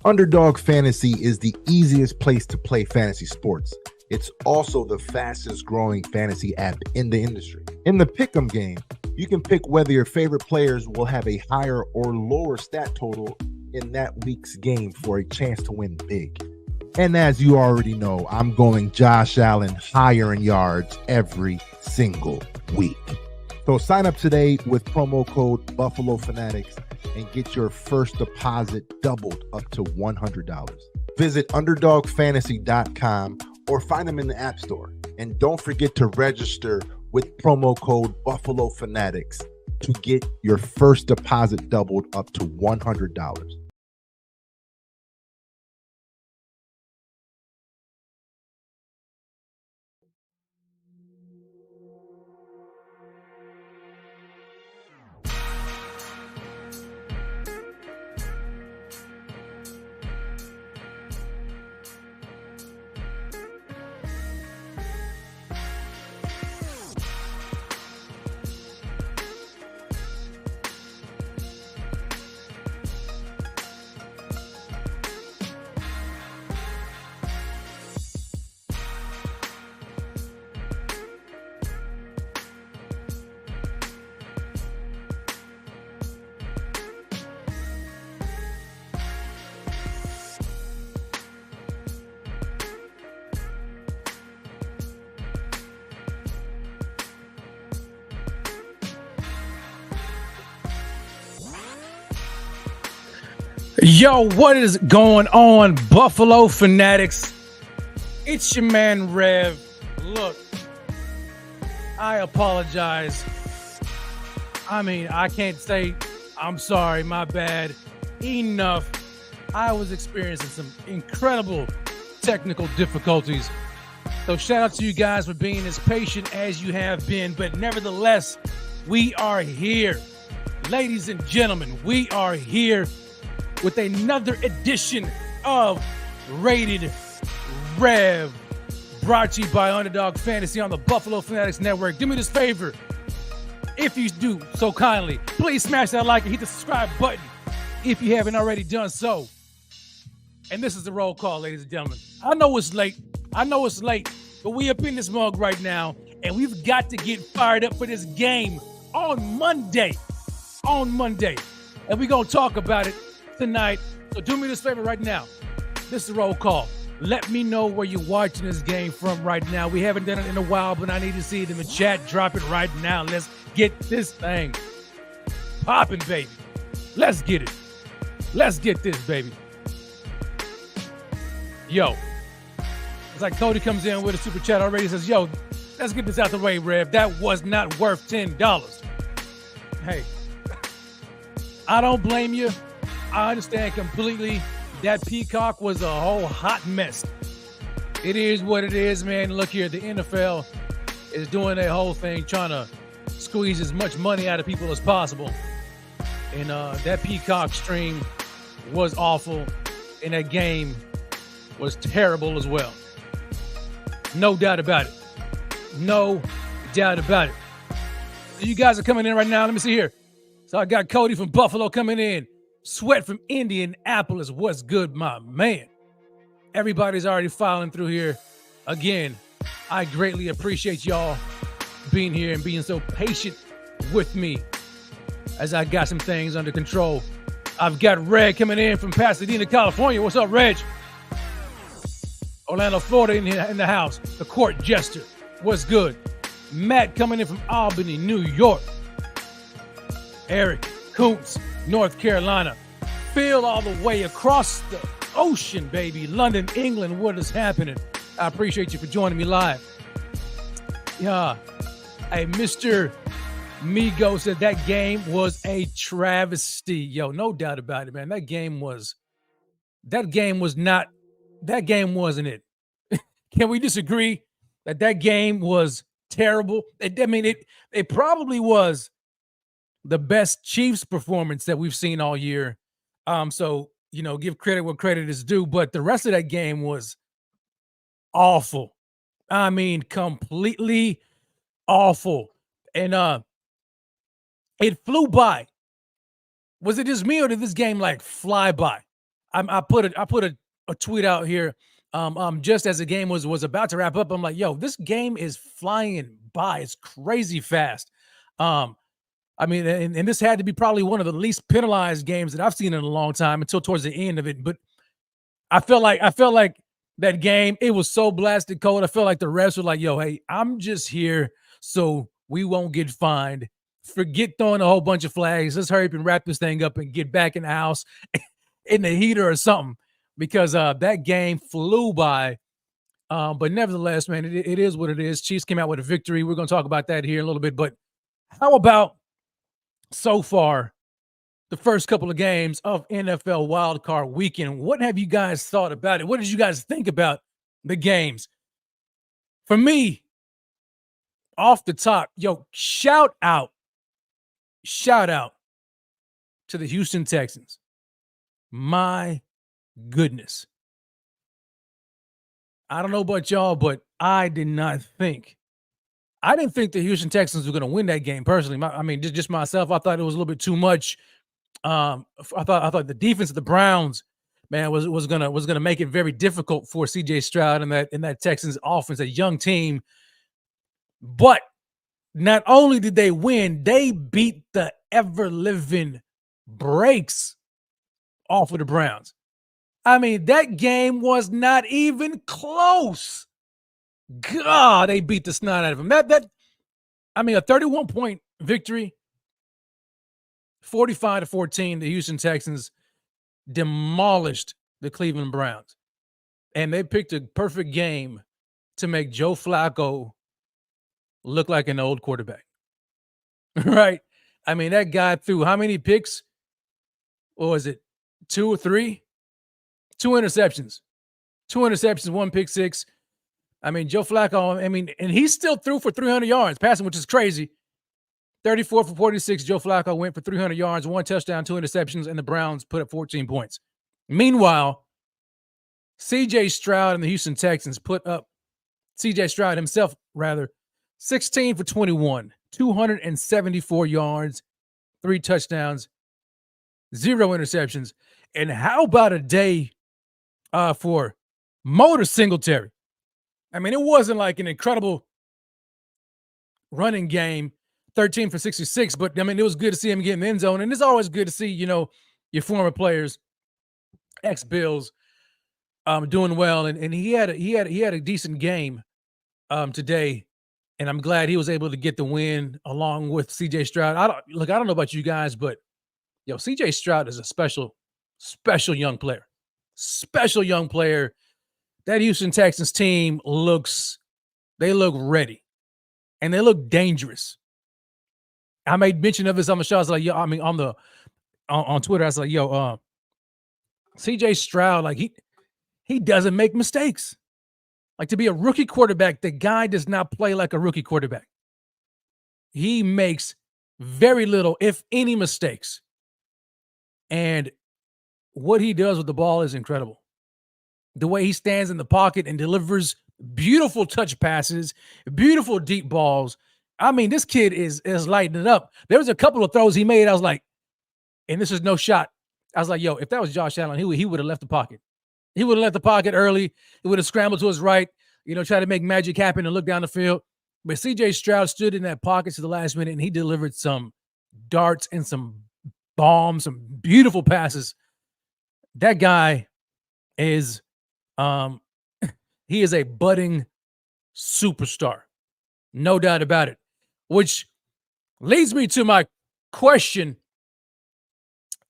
Underdog Fantasy is the easiest place to play fantasy sports. It's also the fastest growing fantasy app in the industry. In the pick'em game, you can pick whether your favorite players will have a higher or lower stat total in that week's game for a chance to win big. And as you already know, I'm going Josh Allen higher in yards every single week. So sign up today with promo code Buffalo Fanatics and get your first deposit doubled up to $100. Visit underdogfantasy.com or find them in the App Store. And don't forget to register with promo code Buffalo Fanatics to get your first deposit doubled up to $100. Yo, what is going on, Buffalo Fanatics? It's your man, Rev. Look, I apologize. I can't say I'm sorry, my bad. Enough. I was experiencing some incredible technical difficulties. So shout out to you guys for being as patient as you have been. But nevertheless, we are here. Ladies and gentlemen, we are here with another edition of Rated Rev, brought to you by Underdog Fantasy on the Buffalo Fanatics Network. Do me this favor, if you do so kindly, please smash that like and hit the subscribe button if you haven't already done so. And this is the roll call, ladies and gentlemen. I know it's late, but we up in this mug right now, and we've got to get fired up for this game on Monday. And we're going to talk about it tonight. So do me this favor right now. This is the roll call. Let me know where you're watching this game from right now. We haven't done it in a while, but I need to see it in the chat. Drop it right now. Let's get this thing popping, baby. Let's get it. Let's get this, baby. Yo. It's like Cody comes in with a super chat already. Says, yo, let's get this out the way, Rev. That was not worth $10. Hey, I don't blame you. I understand completely. That Peacock was a whole hot mess. It is what it is, man. Look here, the NFL is doing their whole thing, trying to squeeze as much money out of people as possible. And that Peacock stream was awful, and that game was terrible as well. No doubt about it. No doubt about it. So you guys are coming in right now. Let me see here. So I got Cody from Buffalo coming in. Sweat from Indianapolis. What's good, my man? Everybody's already filing through here. Again, I greatly appreciate y'all being here and being so patient with me as I got some things under control. I've got Reg coming in from Pasadena, California. What's up, Reg? Orlando, Florida in the house. The court jester. What's good? Matt coming in from Albany, New York. Eric Koontz, North Carolina. Phil all the way across the ocean, baby. London, England. What is happening? I appreciate you for joining me live. Yeah. Hey, Mr. Migo said that game was a travesty. Yo, no doubt about it, man. That game wasn't it. Can we disagree that game was terrible? It probably was the best Chiefs performance that we've seen all year. So, give credit where credit is due, but the rest of that game was awful. Completely awful. And it flew by. Was it just me or did this game fly by? I put a tweet out here just as the game was about to wrap up. I'm like, yo, this game is flying by. It's crazy fast. I mean, and this had to be probably one of the least penalized games that I've seen in a long time until towards the end of it. But I felt like that game, it was so blasted cold. I felt like the refs were like, yo, hey, I'm just here so we won't get fined. Forget throwing a whole bunch of flags. Let's hurry up and wrap this thing up and get back in the house in the heater or something, because that game flew by. But nevertheless, man, it is what it is. Chiefs came out with a victory. We're going to talk about that here in a little bit. But how about so far the first couple of games of NFL Wildcard weekend? What have you guys thought about it? What did you guys think about the games? For me, off the top, yo, shout out to the Houston Texans. My goodness. I don't know about y'all, but I didn't think the Houston Texans were going to win that game personally. I mean, just myself, I thought it was a little bit too much. I thought the defense of the Browns, man, was gonna make it very difficult for CJ Stroud and that Texans offense, a young team. But not only did they win, they beat the ever-living brakes off of the Browns. I mean, that game was not even close. God, they beat the snot out of them. I mean, a 31-point victory, 45-14. The Houston Texans demolished the Cleveland Browns, and they picked a perfect game to make Joe Flacco look like an old quarterback. Right? I mean, that guy threw how many picks? What was it? 2 or 3? 2 interceptions. 2 interceptions, 1 pick six. I mean, Joe Flacco, and he still threw for 300 yards passing, which is crazy. 34 for 46. Joe Flacco went for 300 yards, 1 touchdown, 2 interceptions, and the Browns put up 14 points. Meanwhile, CJ Stroud and the Houston Texans put up, CJ Stroud himself, rather, 16 for 21, 274 yards, 3 touchdowns, 0 interceptions. And how about a day for Motor Singletary? I mean, it wasn't like an incredible running game, 13 for 66, but I mean, it was good to see him get in the end zone. And it's always good to see, your former players, ex-Bills, doing well. And he had a decent game today. And I'm glad he was able to get the win along with CJ Stroud. I don't know about you guys, but CJ Stroud is a special young player. Special young player. That Houston Texans team look ready. And they look dangerous. I made mention of this on the show. I was like, on Twitter, I was like, CJ Stroud, like he doesn't make mistakes. Like, to be a rookie quarterback, the guy does not play like a rookie quarterback. He makes very little, if any, mistakes. And what he does with the ball is incredible. The way he stands in the pocket and delivers beautiful touch passes, beautiful deep balls. I mean, this kid is lighting it up. There was a couple of throws he made. I was like, and this is no shot. I was like, if that was Josh Allen, he would have left the pocket. He would have left the pocket early. He would have scrambled to his right, try to make magic happen and look down the field. But CJ Stroud stood in that pocket to the last minute, and he delivered some darts and some bombs, some beautiful passes. That guy is he is a budding superstar. No doubt about it. Which leads me to my question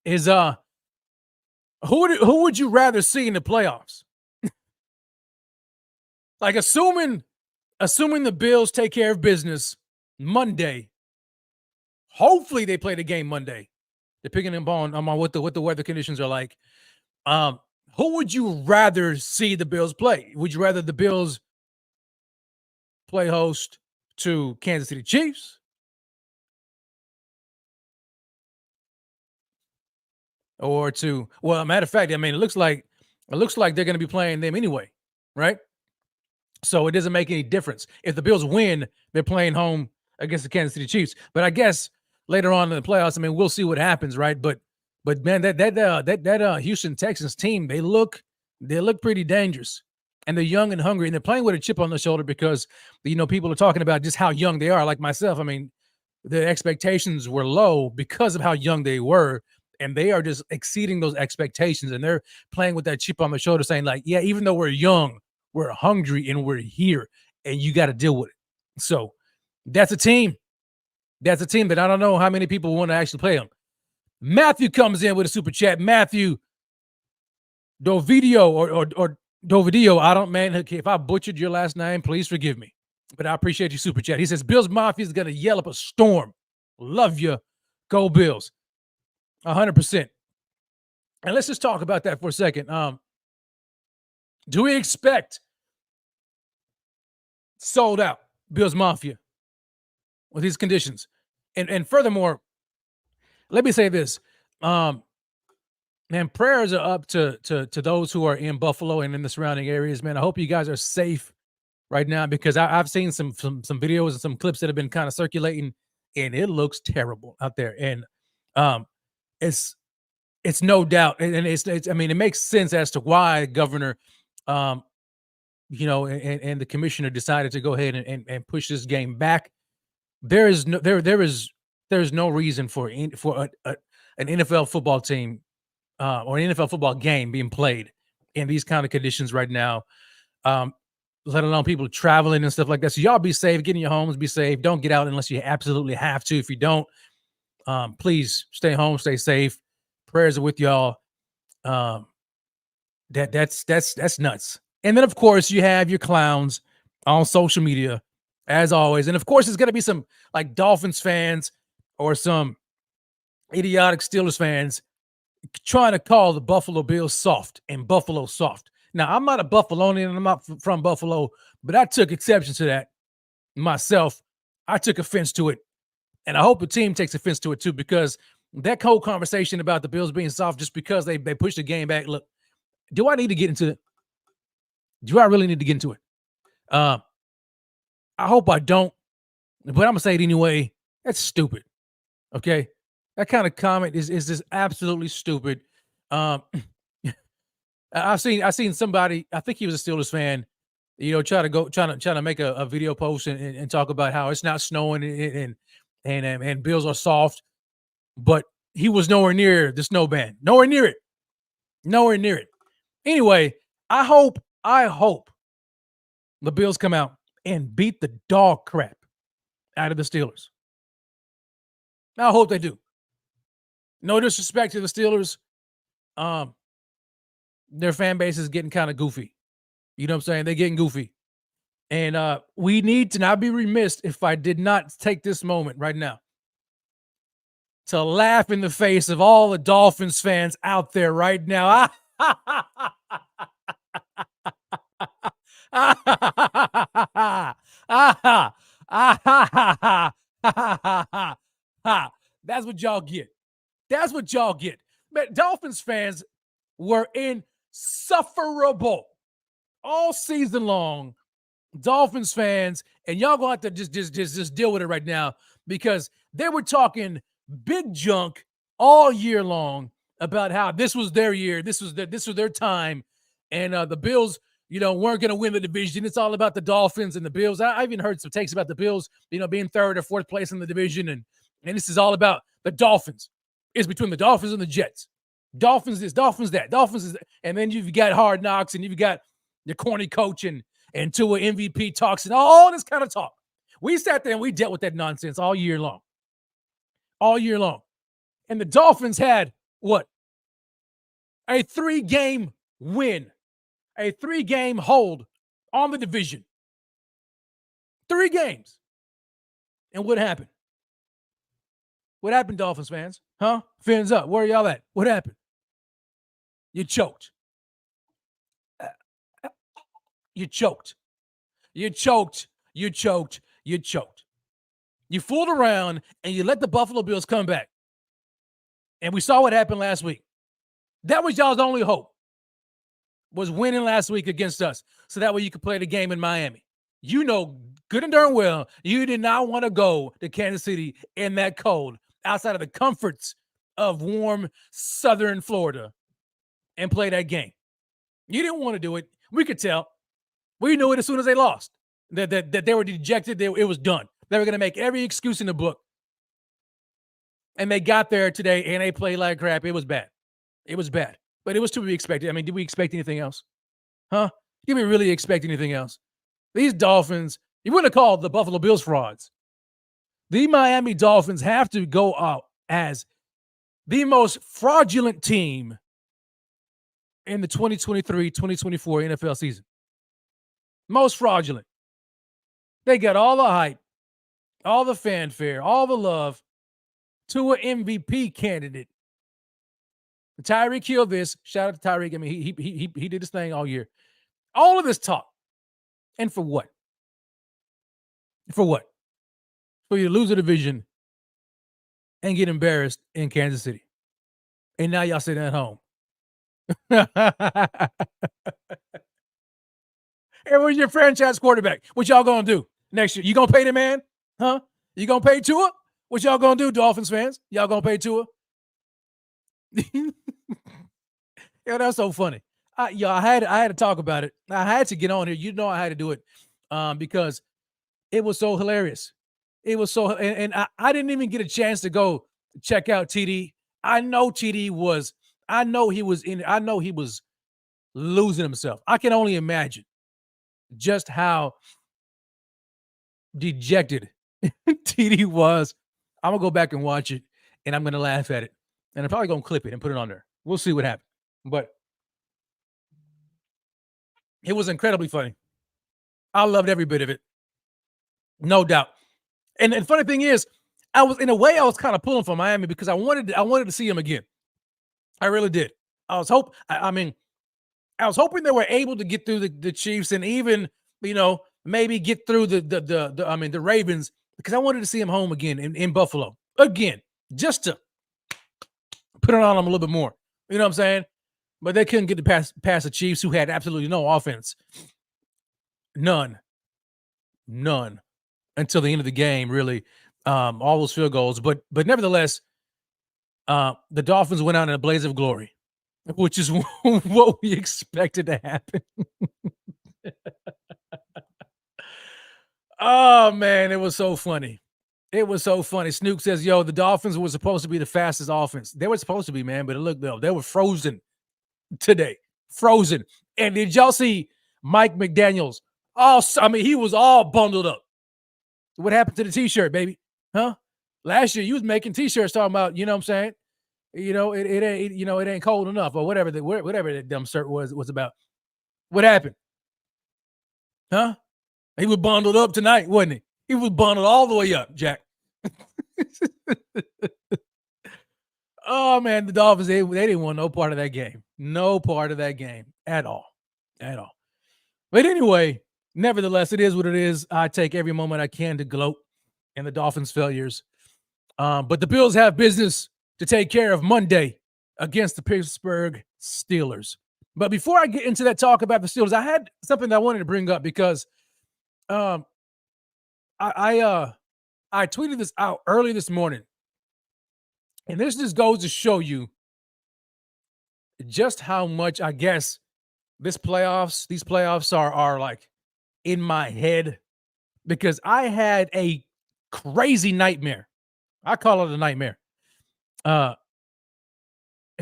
is who would you rather see in the playoffs? Like, assuming the Bills take care of business Monday. Hopefully they play the game Monday. They're picking them on what the weather conditions are like. Who would you rather see the Bills play? Would you rather the Bills play host to Kansas City Chiefs? Or to, well, matter of fact, I mean, it looks like they're going to be playing them anyway, right? So it doesn't make any difference. If the Bills win, they're playing home against the Kansas City Chiefs. But I guess later on in the playoffs, I mean, we'll see what happens, right? But But man, that Houston Texans team, they look pretty dangerous, and they're young and hungry, and they're playing with a chip on their shoulder because people are talking about just how young they are. Like myself, I mean, the expectations were low because of how young they were, and they are just exceeding those expectations, and they're playing with that chip on their shoulder, saying like, yeah, even though we're young, we're hungry, and we're here, and you got to deal with it. So that's a team. That's a team that I don't know how many people want to actually play them. Matthew comes in with a super chat. Matthew Dovidio or Dovidio. I don't, man. If I butchered your last name, please forgive me. But I appreciate your super chat. He says, Bills Mafia is going to yell up a storm. Love you. Go Bills. 100%. And let's just talk about that for a second. Do we expect sold out Bills Mafia with these conditions? And furthermore, let me say this. Man, prayers are up to those who are in Buffalo and in the surrounding areas. Man, I hope you guys are safe right now, because I've seen some videos and some clips that have been kind of circulating, and it looks terrible out there. And it's no doubt, and it's I mean, it makes sense as to why the governor, and the commissioner decided to go ahead and push this game back. There's no reason for an NFL football team or an NFL football game being played in these kind of conditions right now, let alone people traveling and stuff like that. So y'all be safe, get in your homes, be safe. Don't get out unless you absolutely have to. If you don't, please stay home, stay safe. Prayers are with y'all. That's nuts. And then, of course, you have your clowns on social media, as always. And, of course, there's going to be some, like, Dolphins fans or some idiotic Steelers fans trying to call the Buffalo Bills soft and Buffalo soft. Now, I'm not a Buffalonian, and I'm not from Buffalo, but I took exception to that myself. I took offense to it, and I hope the team takes offense to it too, because that whole conversation about the Bills being soft just because they pushed the game back. Look, do I need to get into it? Do I really need to get into it? I hope I don't, but I'm gonna say it anyway. That's stupid. Okay, that kind of comment is just absolutely stupid. I've seen somebody, I think he was a Steelers fan, trying to make a video post and talk about how it's not snowing and Bills are soft, but he was nowhere near the snow band, nowhere near it. Anyway, I hope the Bills come out and beat the dog crap out of the Steelers. I hope they do. No disrespect to the Steelers. Their fan base is getting kind of goofy. You know what I'm saying? They're getting goofy. And we need to not be remiss if I did not take this moment right now to laugh in the face of all the Dolphins fans out there right now. That's what y'all get. That's what y'all get. Man, Dolphins fans were insufferable all season long. Dolphins fans, and y'all gonna have to just deal with it right now, because they were talking big junk all year long about how this was their year, this was their time, and the Bills, weren't gonna win the division. It's all about the Dolphins and the Bills. I even heard some takes about the Bills, being third or fourth place in the division, and this is all about the Dolphins. It's between the Dolphins and the Jets. Dolphins this, Dolphins that, Dolphins is that. And then you've got Hard Knocks, and you've got your corny coach and Tua MVP talks and all this kind of talk. We sat there and we dealt with that nonsense all year long. All year long. And the Dolphins had what? A 3-game win. A 3-game hold on the division. 3 games. And what happened? What happened, Dolphins fans? Huh? Fins up. Where are y'all at? What happened? You choked. You choked. You choked. You choked. You choked. You fooled around and you let the Buffalo Bills come back. And we saw what happened last week. That was y'all's only hope, was winning last week against us, so that way you could play the game in Miami. You know good and darn well you did not want to go to Kansas City in that cold, outside of the comforts of warm southern Florida and play that game. You didn't want to do it. We could tell. We knew it as soon as they lost. That they were dejected. It was done. They were going to make every excuse in the book. And they got there today, and they played like crap. It was bad. It was bad. But it was to be expected. I mean, did we expect anything else? Huh? Did we really expect anything else? These Dolphins, you wouldn't have called the Buffalo Bills frauds. The Miami Dolphins have to go out as the most fraudulent team in the 2023-2024 NFL season. Most fraudulent. They got all the hype, all the fanfare, all the love to an MVP candidate. Tyreek Hill this. Shout out to Tyreek. I mean, he did his thing all year. All of this talk. And for what? For what? For you to lose a division and get embarrassed in Kansas City. And now y'all sitting at home. Hey, where's your franchise quarterback? What y'all gonna do next year? You gonna pay the man? Huh? You gonna pay Tua? What y'all gonna do, Dolphins fans? Y'all gonna pay Tua? Yo, that's so funny. I had to talk about it. I had to get on here. You know, I had to do it because it was so hilarious. It was so, and I didn't even get a chance to go check out TD. I know he was losing himself. I can only imagine just how dejected TD was. I'm gonna go back and watch it, and I'm gonna laugh at it, and I'm probably gonna clip it and put it on there. We'll see what happens, but it was incredibly funny. I loved every bit of it, no doubt. And the funny thing is, I was kind of pulling for Miami because I wanted to see him again. I really did. I was hoping they were able to get through the Chiefs and even, maybe get through the Ravens, because I wanted to see him home again in Buffalo again, just to put it on them a little bit more. You know what I'm saying? But they couldn't get past the Chiefs, who had absolutely no offense. None until the end of the game, really. All those field goals. But nevertheless, the Dolphins went out in a blaze of glory, which is what we expected to happen. Oh, man, it was so funny. It was so funny. Snoop says, yo, the Dolphins were supposed to be the fastest offense. They were supposed to be, man, but look, they were frozen today. Frozen. And did y'all see Mike McDaniels? He was all bundled up. What happened to the T-shirt, baby? Huh? Last year, you was making T-shirts talking about, you know what I'm saying? It ain't cold enough, or whatever that dumb shirt was about. What happened? Huh? He was bundled up tonight, wasn't he? He was bundled all the way up, Jack. Oh, man, the Dolphins, they didn't want no part of that game. No part of that game at all. At all. But anyway, nevertheless, it is what it is. I take every moment I can to gloat in the Dolphins' failures. But the Bills have business to take care of Monday against the Pittsburgh Steelers. But before I get into that talk about the Steelers, I had something that I wanted to bring up because I tweeted this out early this morning. And this just goes to show you just how much, I guess, these playoffs are like in my head, because I had a crazy nightmare. I call it a nightmare. Shout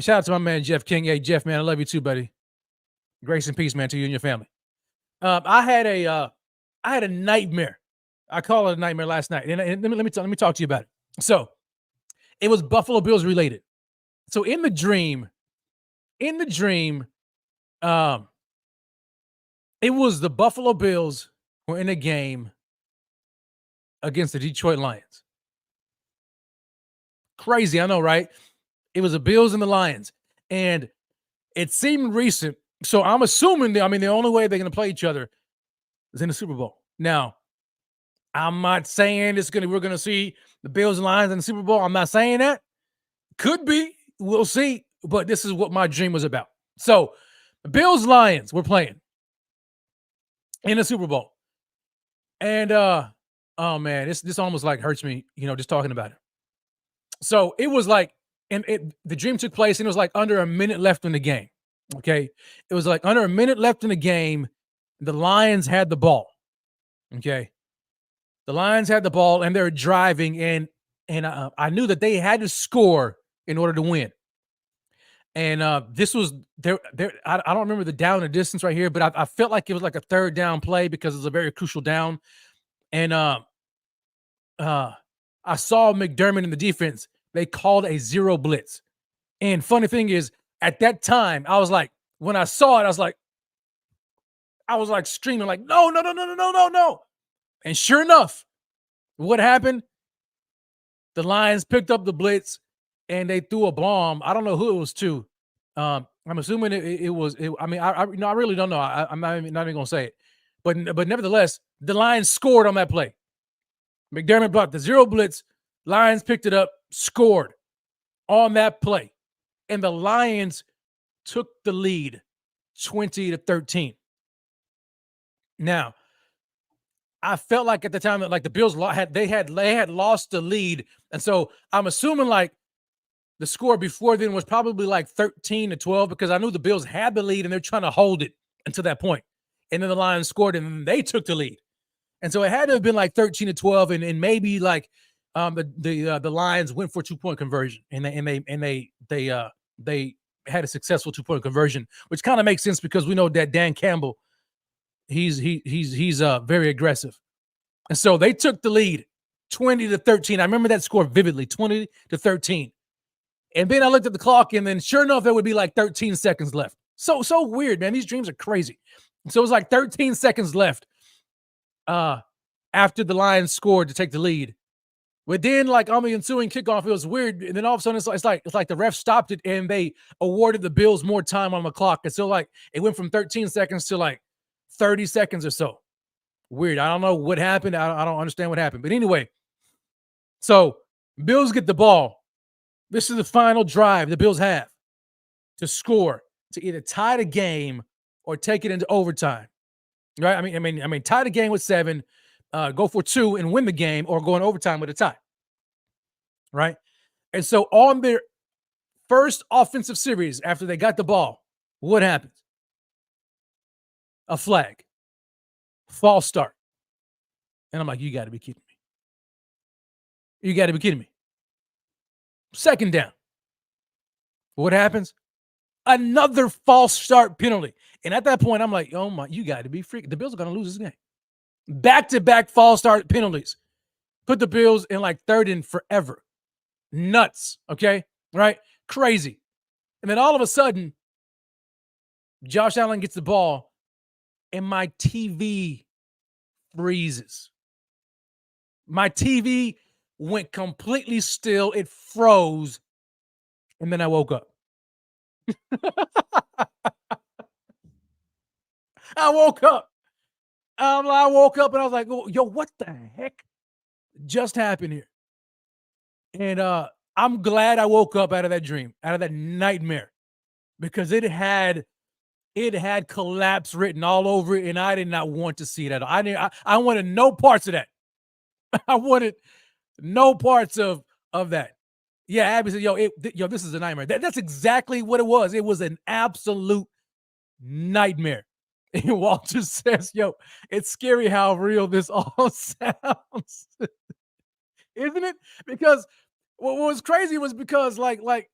out to my man, Jeff King. Hey, Jeff, man, I love you too, buddy. Grace and peace, man, to you and your family. I had a nightmare. I call it a nightmare last night. And let me talk to you about it. So it was Buffalo Bills related. So in the dream, it was the Buffalo Bills were in a game against the Detroit Lions. Crazy, I know, right? It was the Bills and the Lions. And it seemed recent. So I'm assuming the only way they're going to play each other is in the Super Bowl. Now, I'm not saying we're going to see the Bills and Lions in the Super Bowl. I'm not saying that. Could be. We'll see. But this is what my dream was about. So the Bills Lions were playing in the Super Bowl. And oh man, this almost like hurts me, just talking about it. So it was like and the dream took place, and it was like under a minute left in the game. Okay, it was like under a minute left in the game. The Lions had the ball. Okay, the Lions had the ball, and they were driving, and I knew that they had to score in order to win. And this was there. I don't remember the down and distance right here, but I felt like it was like a third down play because it's a very crucial down. And I saw McDermott in the defense. They called a zero blitz. And funny thing is, at that time, I was like, when I saw it, I was like screaming, like, no, no, no, no, no, no, no, no. And sure enough, what happened? The Lions picked up the blitz and they threw a bomb. I don't know who it was to. I'm assuming it was. I mean, I really don't know. I'm not even gonna say it. But nevertheless, the Lions scored on that play. McDermott brought the zero blitz. Lions picked it up, scored on that play, and the Lions took the lead, 20-13. Now, I felt like at the time that like the Bills had lost the lead, and so I'm assuming like the score before then was probably like 13-12 because I knew the Bills had the lead and they're trying to hold it until that point. And then the Lions scored and then they took the lead. And so it had to have been like 13-12 and maybe like the Lions went for 2-point conversion and they had a successful 2-point conversion, which kind of makes sense because we know that Dan Campbell, he's very aggressive. And so they took the lead 20-13. I remember that score vividly, 20-13. And then I looked at the clock, and then sure enough, there would be like 13 seconds left. So weird, man. These dreams are crazy. So it was like 13 seconds left after the Lions scored to take the lead. But then, like on the ensuing kickoff, it was weird. And then all of a sudden, it's like the ref stopped it, and they awarded the Bills more time on the clock. And so like it went from 13 seconds to like 30 seconds or so. Weird. I don't know what happened. I don't understand what happened. But anyway, so Bills get the ball. This is the final drive the Bills have to score to either tie the game or take it into overtime. Right? I mean, tie the game with 7, go for 2 and win the game, or go in overtime with a tie. Right? And so on their first offensive series after they got the ball, what happens? A flag. False start. And I'm like, you got to be kidding me. You got to be kidding me. Second down. What happens? Another false start penalty. And at that point, I'm like, oh my, you got to be freaking. The Bills are going to lose this game. Back-to-back false start penalties. Put the Bills in like third and forever. Nuts. Okay? Right? Crazy. And then all of a sudden, Josh Allen gets the ball and my TV freezes. My TV went completely still. It froze. And then I woke up. I woke up and I was like, oh, yo, what the heck just happened here? And I'm glad I woke up out of that dream, out of that nightmare, because it had collapse written all over it, and I did not want to see it at all. I wanted no parts of that. I wanted no parts of that. Yeah, Abby said, yo, this is a nightmare. That's exactly what it was. It was an absolute nightmare. And Walter says, yo, it's scary how real this all sounds. Isn't it? Because what was crazy was because like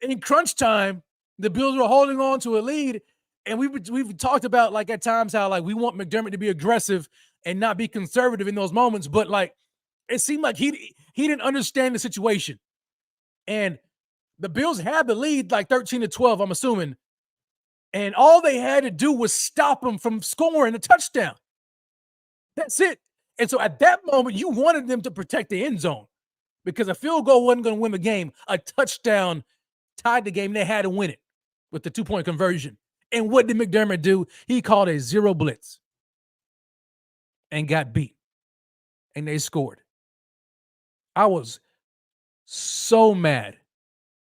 in crunch time, the Bills were holding on to a lead. And we've talked about like at times how like we want McDermott to be aggressive and not be conservative in those moments. But like it seemed like he didn't understand the situation. And the Bills had the lead like 13-12, I'm assuming. And all they had to do was stop him from scoring a touchdown. That's it. And so at that moment, you wanted them to protect the end zone because a field goal wasn't going to win the game. A touchdown tied the game. They had to win it with the 2-point conversion. And what did McDermott do? He called a zero blitz and got beat. And they scored. I was so mad.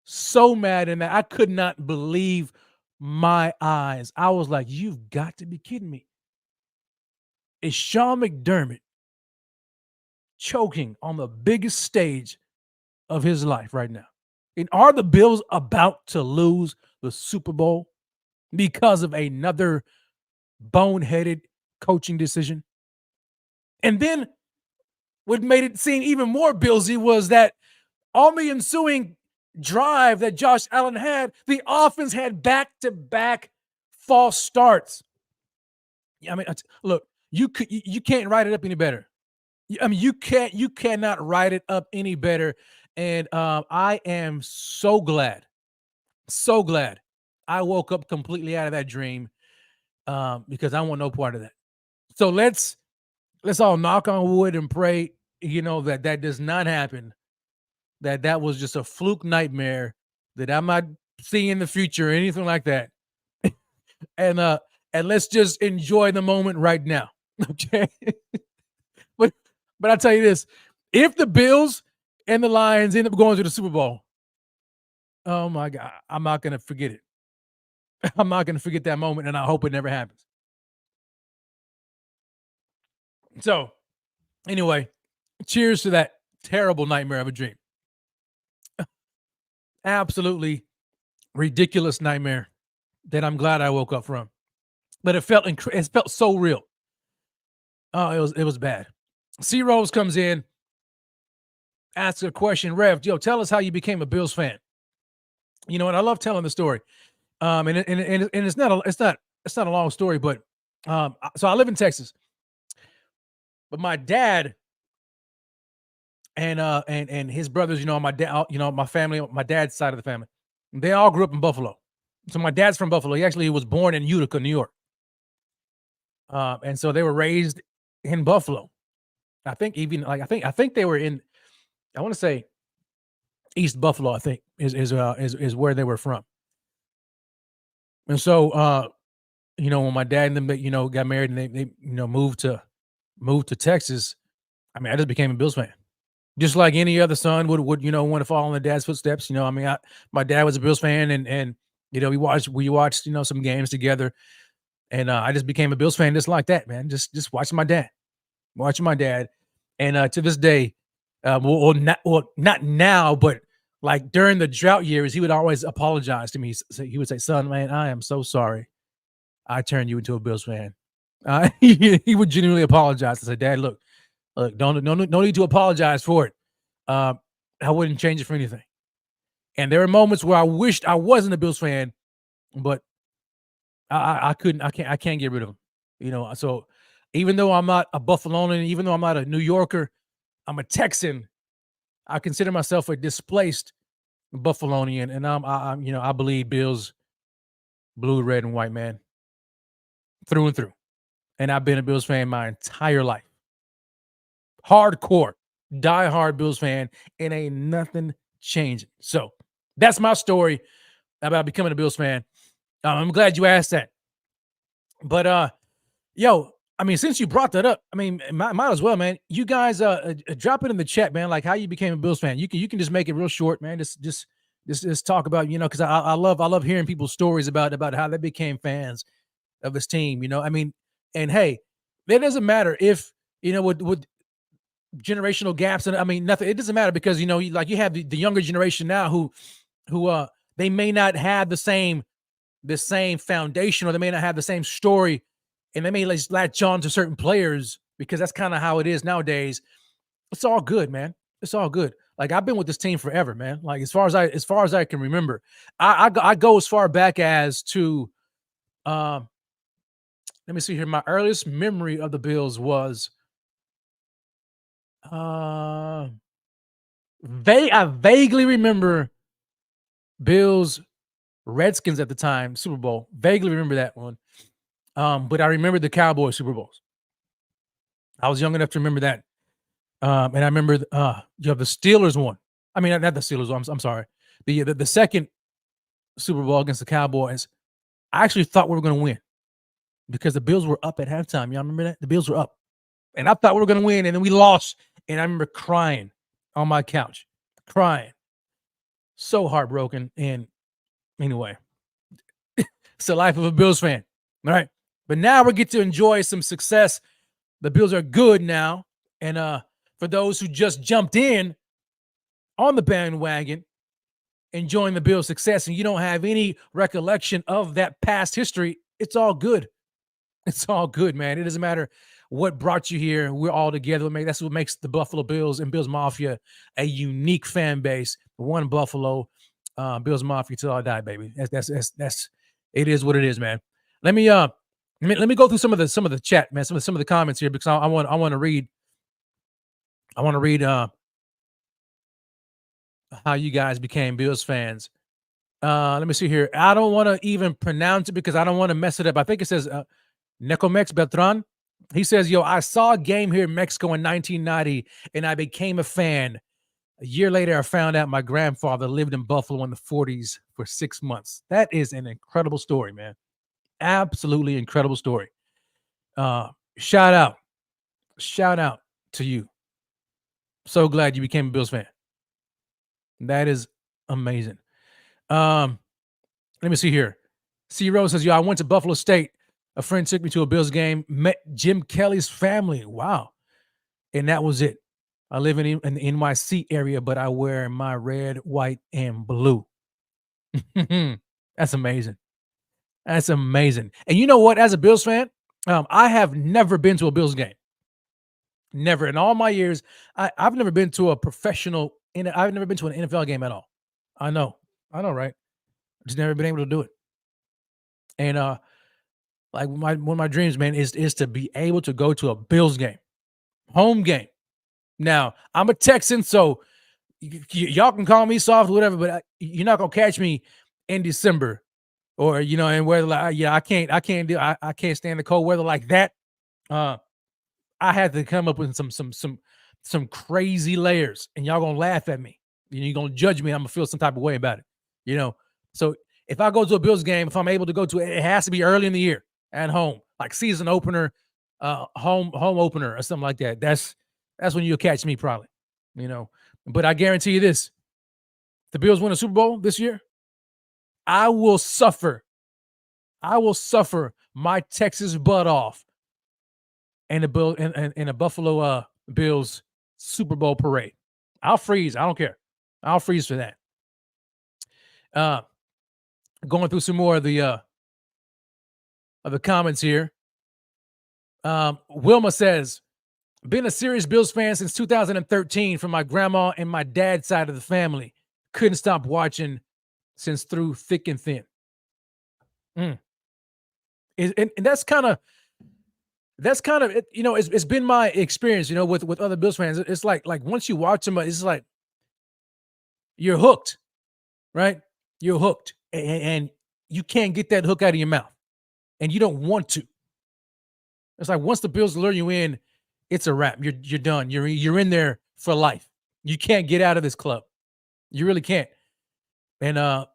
So mad in that I could not believe my eyes. I was like, you've got to be kidding me. Is Sean McDermott choking on the biggest stage of his life right now? And are the Bills about to lose the Super Bowl because of another boneheaded coaching decision? And then what made it seem even more Billsy was that on the ensuing drive that Josh Allen had, the offense had back-to-back false starts. I mean, look, you can't write it up any better. I mean, you cannot write it up any better. And I am so glad I woke up completely out of that dream because I want no part of that. So let's all knock on wood and pray, that does not happen. That was just a fluke nightmare that I'm not seeing in the future or anything like that. And let's just enjoy the moment right now. Okay. But I'll tell you this, if the Bills and the Lions end up going to the Super Bowl, oh my God, I'm not going to forget it. I'm not going to forget that moment, and I hope it never happens. So, anyway, cheers to that terrible nightmare of a dream. Absolutely ridiculous nightmare that I'm glad I woke up from. But it felt so real. Oh, it was bad. C Rose comes in, asks a question. Rev, tell us how you became a Bills fan. And I love telling the story. And it's not a long story, but so I live in Texas. But my dad and his brothers, my dad, my family, my dad's side of the family, they all grew up in Buffalo. So my dad's from Buffalo. He was born in Utica, New York. And so they were raised in Buffalo. I think they were in, I want to say East Buffalo, I think is where they were from. And so, when my dad and them, got married and they moved to Texas, I mean, I just became a Bills fan. Just like any other son would want to follow in their dad's footsteps. I mean, my dad was a Bills fan and we watched, some games together. And I just became a Bills fan just like that, man. Just watching my dad. And to this day, not now, but like during the drought years, he would always apologize to me. He would say, "Son, man, I am so sorry I turned you into a Bills fan." He would genuinely apologize and say, "Dad, look, no need to apologize for it. I wouldn't change it for anything." And there are moments where I wished I wasn't a Bills fan, but I can't get rid of him. So even though I'm not a Buffalonian, even though I'm not a New Yorker, I'm a Texan. I consider myself a displaced Buffalonian, and I believe Bills blue, red, and white, man, through and through. And I've been a Bills fan my entire life. Hardcore, diehard Bills fan, and ain't nothing changing. So that's my story about becoming a Bills fan. I'm glad you asked that. But I mean, since you brought that up, I mean, might as well, man. You guys drop it in the chat, man, like how you became a Bills fan. You can just make it real short, man. Just talk about, because I love hearing people's stories about how they became fans of this team, I mean, and hey, it doesn't matter if, with generational gaps, and I mean, nothing, it doesn't matter because, you have the younger generation now who they may not have the same foundation, or they may not have the same story, and they may latch on to certain players because that's kind of how it is nowadays. It's all good, man. It's all good. Like, I've been with this team forever, man. Like, as far as I can remember, I go as far back as to, let me see here. My earliest memory of the Bills was, I vaguely remember Bills Redskins at the time, Super Bowl. Vaguely remember that one. But I remember the Cowboys Super Bowls. I was young enough to remember that. And I remember you have the Steelers one. I mean, not the Steelers one. I'm sorry. The second Super Bowl against the Cowboys. I actually thought we were going to win because the Bills were up at halftime. Y'all remember that? The Bills were up. And I thought we were going to win, and then we lost. And I remember crying on my couch. Crying. So heartbroken. And anyway, it's the life of a Bills fan. All right. But now we get to enjoy some success. The Bills are good now. And for those who just jumped in on the bandwagon enjoying the Bills' success and you don't have any recollection of that past history, it's all good. It's all good, man. It doesn't matter what brought you here. We're all together. That's what makes the Buffalo Bills and Bills Mafia a unique fan base. One Buffalo, Bills Mafia till I die, baby. That's it is what it is, man. Let me go through some of the chat, man. Some of the comments here because I want to read how you guys became Bills fans. Let me see here. I don't want to even pronounce it because I don't want to mess it up. I think it says Necomex Beltran. He says, yo, I saw a game here in Mexico in 1990 and I became a fan. A year later, I found out my grandfather lived in Buffalo in the 40s for 6 months. That is an incredible story, man. Absolutely incredible story. Shout out to you. So glad you became a Bills fan. That is amazing. Let me see here. C. Rose says, yo, I went to Buffalo State. A friend took me to a Bills game, met Jim Kelly's family. Wow. And that was it. I live in the NYC area, but I wear my red, white, and blue. That's amazing. That's amazing. And you know what? As a Bills fan, I have never been to a Bills game. Never. In all my years, I've never been to a professional, I've never been to an NFL game at all. I know, right? Just never been able to do it. And like one of my dreams, man, is to be able to go to a Bills game, home game. Now, I'm a Texan, so y'all can call me soft, whatever, but you're not gonna catch me in December, or in weather like I can't stand the cold weather like that. I had to come up with some crazy layers, and y'all gonna laugh at me. You're gonna judge me. I'm gonna feel some type of way about it. So if I go to a Bills game, if I'm able to go to it, it has to be early in the year at home, like season opener, home opener or something like that. That's when you'll catch me probably, But I guarantee you this: if the Bills win a Super Bowl this year, I will suffer my Texas butt off in a Buffalo Bills Super Bowl parade. I'll freeze. I don't care. I'll freeze for that. Going through some more of the comments here. Wilma says, been a serious Bills fan since 2013 from my grandma and my dad's side of the family. Couldn't stop watching since through thick and thin. And that's kind of it's been my experience, with other Bills fans. It's like once you watch them, it's like you're hooked, right? You're hooked, and you can't get that hook out of your mouth, and you don't want to. It's like once the Bills lure you in, it's a wrap. You're done. You're in there for life. You can't get out of this club. You really can't. And I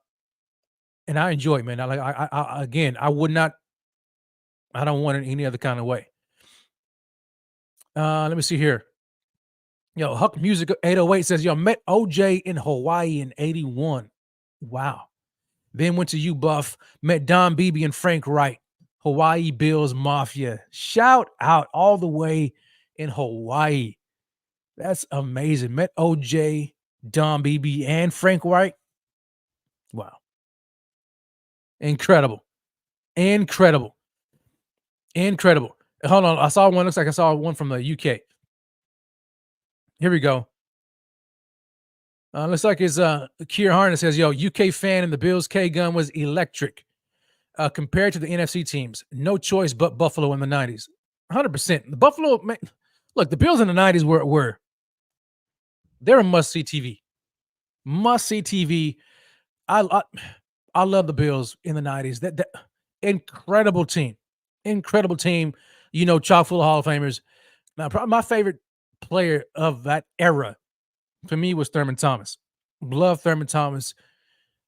enjoy it, man. I would not. I don't want it any other kind of way. Let me see here. Yo, Huck Music 808 says, yo, met OJ in Hawaii in 81. Wow. Then went to UBuff, met Don Beebe and Frank Wright. Hawaii Bills Mafia. Shout out all the way in Hawaii. That's amazing. Met OJ, Don Beebe, and Frank Wright. Wow. Incredible. Hold on. I saw one. Looks like I saw one from the UK. Here we go. Looks like it's Kier Harness says, yo, UK fan and the Bills K-gun was electric. Compared to the NFC teams, no choice but Buffalo in the 90s. 100%. The Buffalo, man, look, the Bills in the 90s they're a must-see TV. Must-see TV. I love the Bills in the 90s. That incredible team. Chock full of Hall of Famers. Now, probably my favorite player of that era for me was Thurman Thomas. Love Thurman Thomas.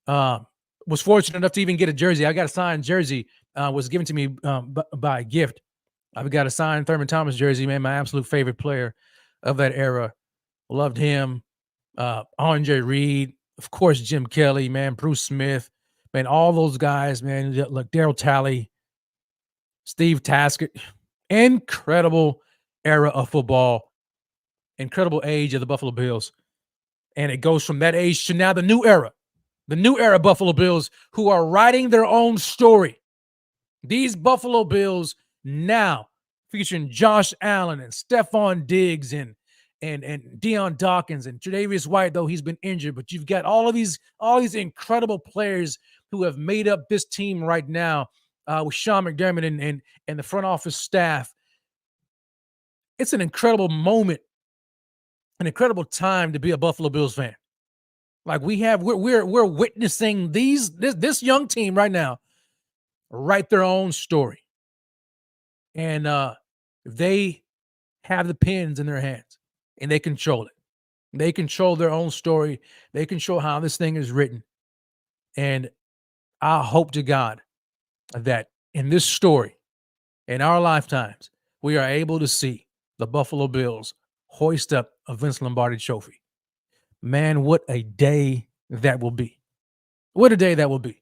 Was fortunate enough to even get a jersey. I got a signed jersey. Was given to me by a gift. I've got a signed Thurman Thomas jersey, man. My absolute favorite player of that era. Loved him. Andre Reed, of course, Jim Kelly, man. Bruce Smith, man. All those guys, man. Look, Daryl Talley, Steve Taskett. Incredible era of football. Incredible age of the Buffalo Bills. And it goes from that age to now the new era. the new era Buffalo Bills who are writing their own story. These Buffalo Bills now featuring Josh Allen and Stephon Diggs and Deion Dawkins and Tre'Davious White, though he's been injured. But you've got all these incredible players who have made up this team right now with Sean McDermott and the front office staff. It's an incredible moment, an incredible time to be a Buffalo Bills fan. Like we're witnessing this young team right now write their own story. And they have the pens in their hands and they control it. They control their own story. They control how this thing is written. And I hope to God that in this story, in our lifetimes, we are able to see the Buffalo Bills hoist up a Vince Lombardi trophy. Man, what a day that will be. What a day that will be.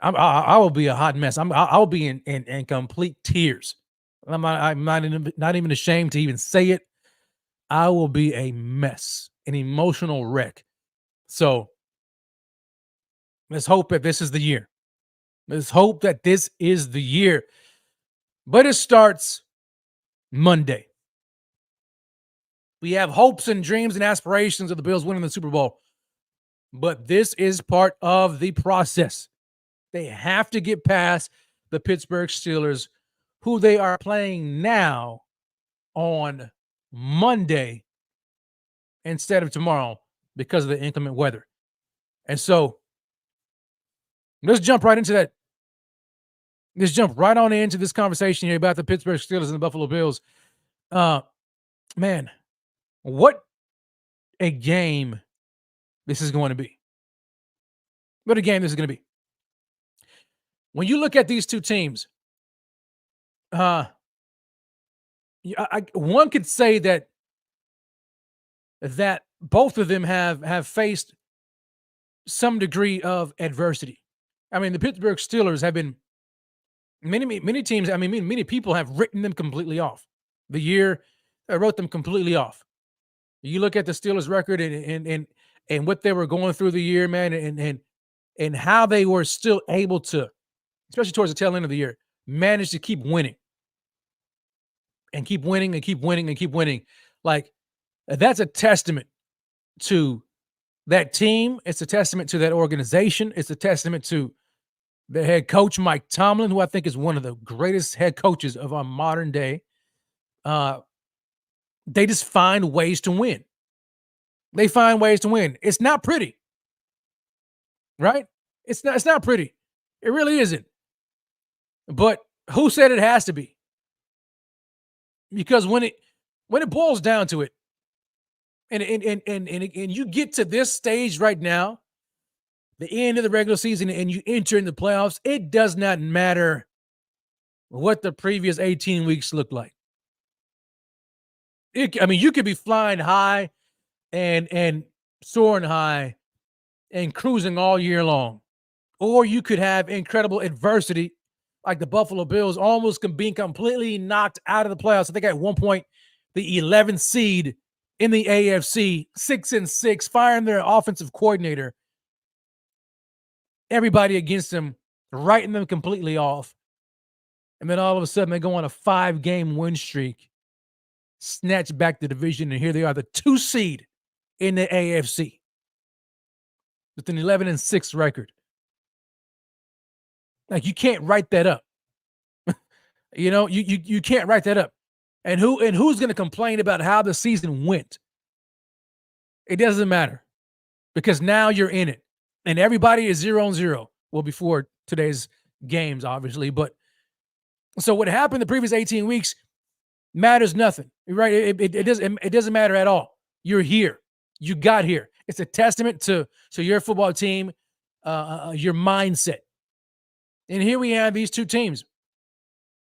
I will be a hot mess. I'll be in complete tears. I'm not even ashamed to even say it. I will be a mess, an emotional wreck. So let's hope that this is the year. Let's hope that this is the year. But it starts Monday. We have hopes and dreams and aspirations of the Bills winning the Super Bowl. But this is part of the process. They have to get past the Pittsburgh Steelers, who they are playing now on Monday instead of tomorrow because of the inclement weather. And so let's jump right into that. Let's jump right on into this conversation here about the Pittsburgh Steelers and the Buffalo Bills. Man, what a game this is going to be. What a game this is going to be. When you look at these two teams, one could say that both of them have faced some degree of adversity. I mean, the Pittsburgh Steelers have been many teams. I mean, many people have written them completely off. The year wrote them completely off. You look at the Steelers' record and what they were going through the year, man, and how they were still able to, especially towards the tail end of the year, manage to keep winning and keep winning and keep winning and keep winning. Like, that's a testament to that team. It's a testament to that organization. It's a testament to the head coach, Mike Tomlin, who I think is one of the greatest head coaches of our modern day. They just find ways to win. They find ways to win. It's not pretty, right? It's not pretty. It really isn't. But who said it has to be? Because when it boils down to it, and you get to this stage right now, the end of the regular season, and you enter in the playoffs, it does not matter what the previous 18 weeks look like. You could be flying high and soaring high and cruising all year long. Or you could have incredible adversity, like the Buffalo Bills, almost being completely knocked out of the playoffs. I think at one point, the 11th seed in the AFC, 6-6, firing their offensive coordinator. Everybody against them, writing them completely off. And then all of a sudden, they go on a 5-game win streak, snatch back the division, and here they are, the 2 seed in the AFC with an 11-6 record. Like, you can't write that up. You can't write that up. And who's going to complain about how the season went? It doesn't matter, because now you're in it, and everybody is 0-0. Well, before today's games, obviously, but so what happened the previous 18 weeks matters nothing, right? It doesn't matter at all. You're here. You got here. It's a testament to your football team, your mindset. And here we have these two teams.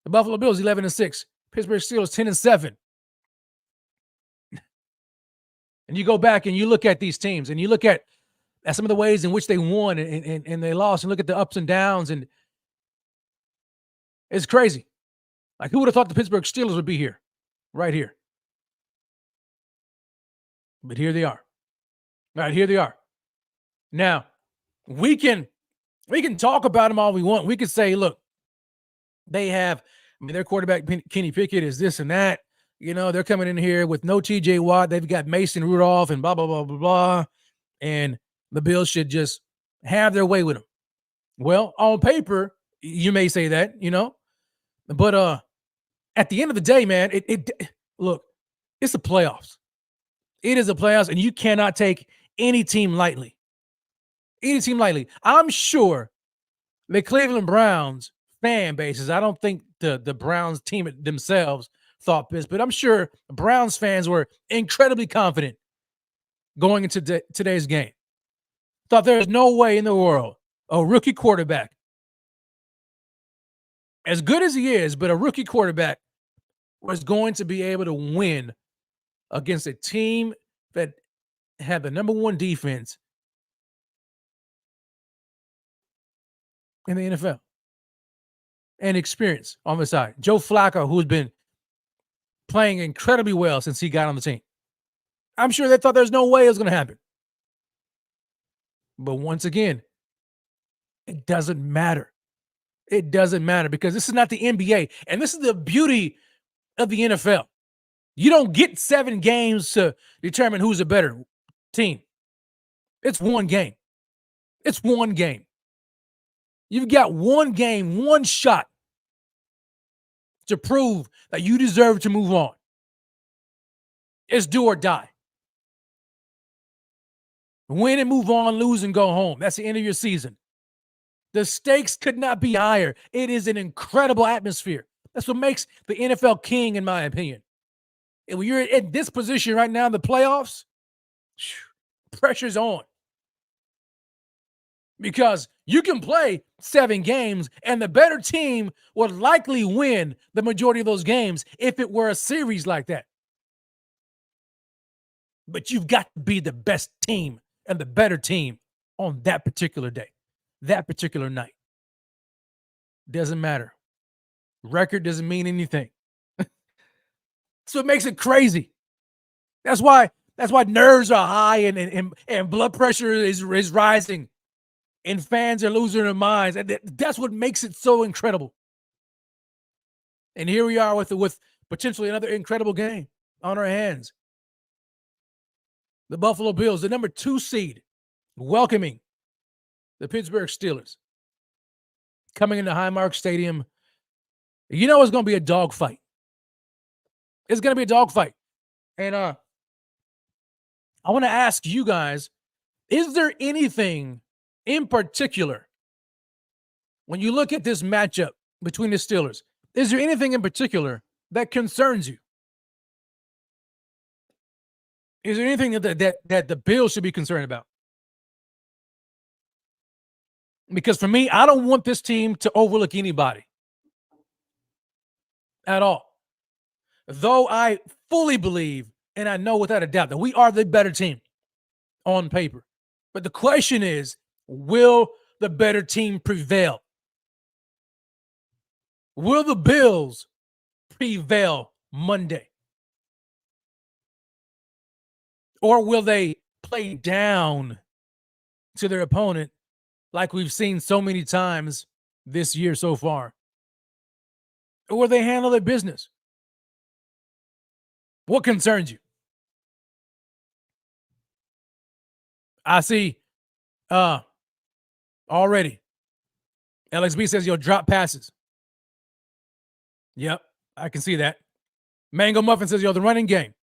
The Buffalo Bills, 11-6. Pittsburgh Steelers, 10-7. And you go back and you look at these teams and you look at some of the ways in which they won and they lost, and look at the ups and downs, and it's crazy. Like, who would have thought the Pittsburgh Steelers would be here? Right here. But here they are. All right, here they are. Now, we can talk about them all we want. We can say, look, they have, their quarterback, Kenny Pickett, is this and that. They're coming in here with no TJ Watt. They've got Mason Rudolph and blah, blah, blah, blah, blah. And the Bills should just have their way with them. Well, on paper, you may say that, but at the end of the day, man, look, it's the playoffs. It is the playoffs, and you cannot take any team lightly. Any team lightly. I'm sure the Cleveland Browns fan bases, I don't think the Browns team themselves thought this, but I'm sure Browns fans were incredibly confident going into today's game. Thought there was no way in the world a rookie quarterback, as good as he is, but a rookie quarterback was going to be able to win against a team that had the number one defense in the NFL and experience on the side. Joe Flacco, who's been playing incredibly well since he got on the team. I'm sure they thought there's no way it was going to happen. But once again, it doesn't matter. It doesn't matter because this is not the NBA. And this is the beauty of the NFL. You don't get 7 games to determine who's a better team. It's one game. It's one game. You've got one game, one shot to prove that you deserve to move on. It's do or die. Win and move on, lose and go home. That's the end of your season. The stakes could not be higher. It is an incredible atmosphere. That's what makes the NFL king, in my opinion. And when you're in this position right now in the playoffs, pressure's on. Because you can play 7 games, and the better team would likely win the majority of those games if it were a series like that. But you've got to be the best team and the better team on that particular day, that particular night. Doesn't matter. Record doesn't mean anything. So it makes it crazy. That's why nerves are high and blood pressure is rising and fans are losing their minds. And that's what makes it so incredible. And here we are with potentially another incredible game on our hands. The Buffalo Bills, the number 2 seed, welcoming the Pittsburgh Steelers. Coming into Highmark Stadium. It's going to be a dogfight. It's going to be a dogfight. And I want to ask you guys, is there anything in particular, when you look at this matchup between the Steelers, is there anything in particular that concerns you? Is there anything that the Bills should be concerned about? Because for me, I don't want this team to overlook anybody at all. Though I fully believe, and I know without a doubt, that we are the better team on paper. But the question is, will the better team prevail? Will the Bills prevail Monday? Or will they play down to their opponent like we've seen so many times this year so far? Or will they handle their business? What concerns you? I see already. LXB says you'll drop passes. Yep, I can see that. Mango Muffin says, the running game.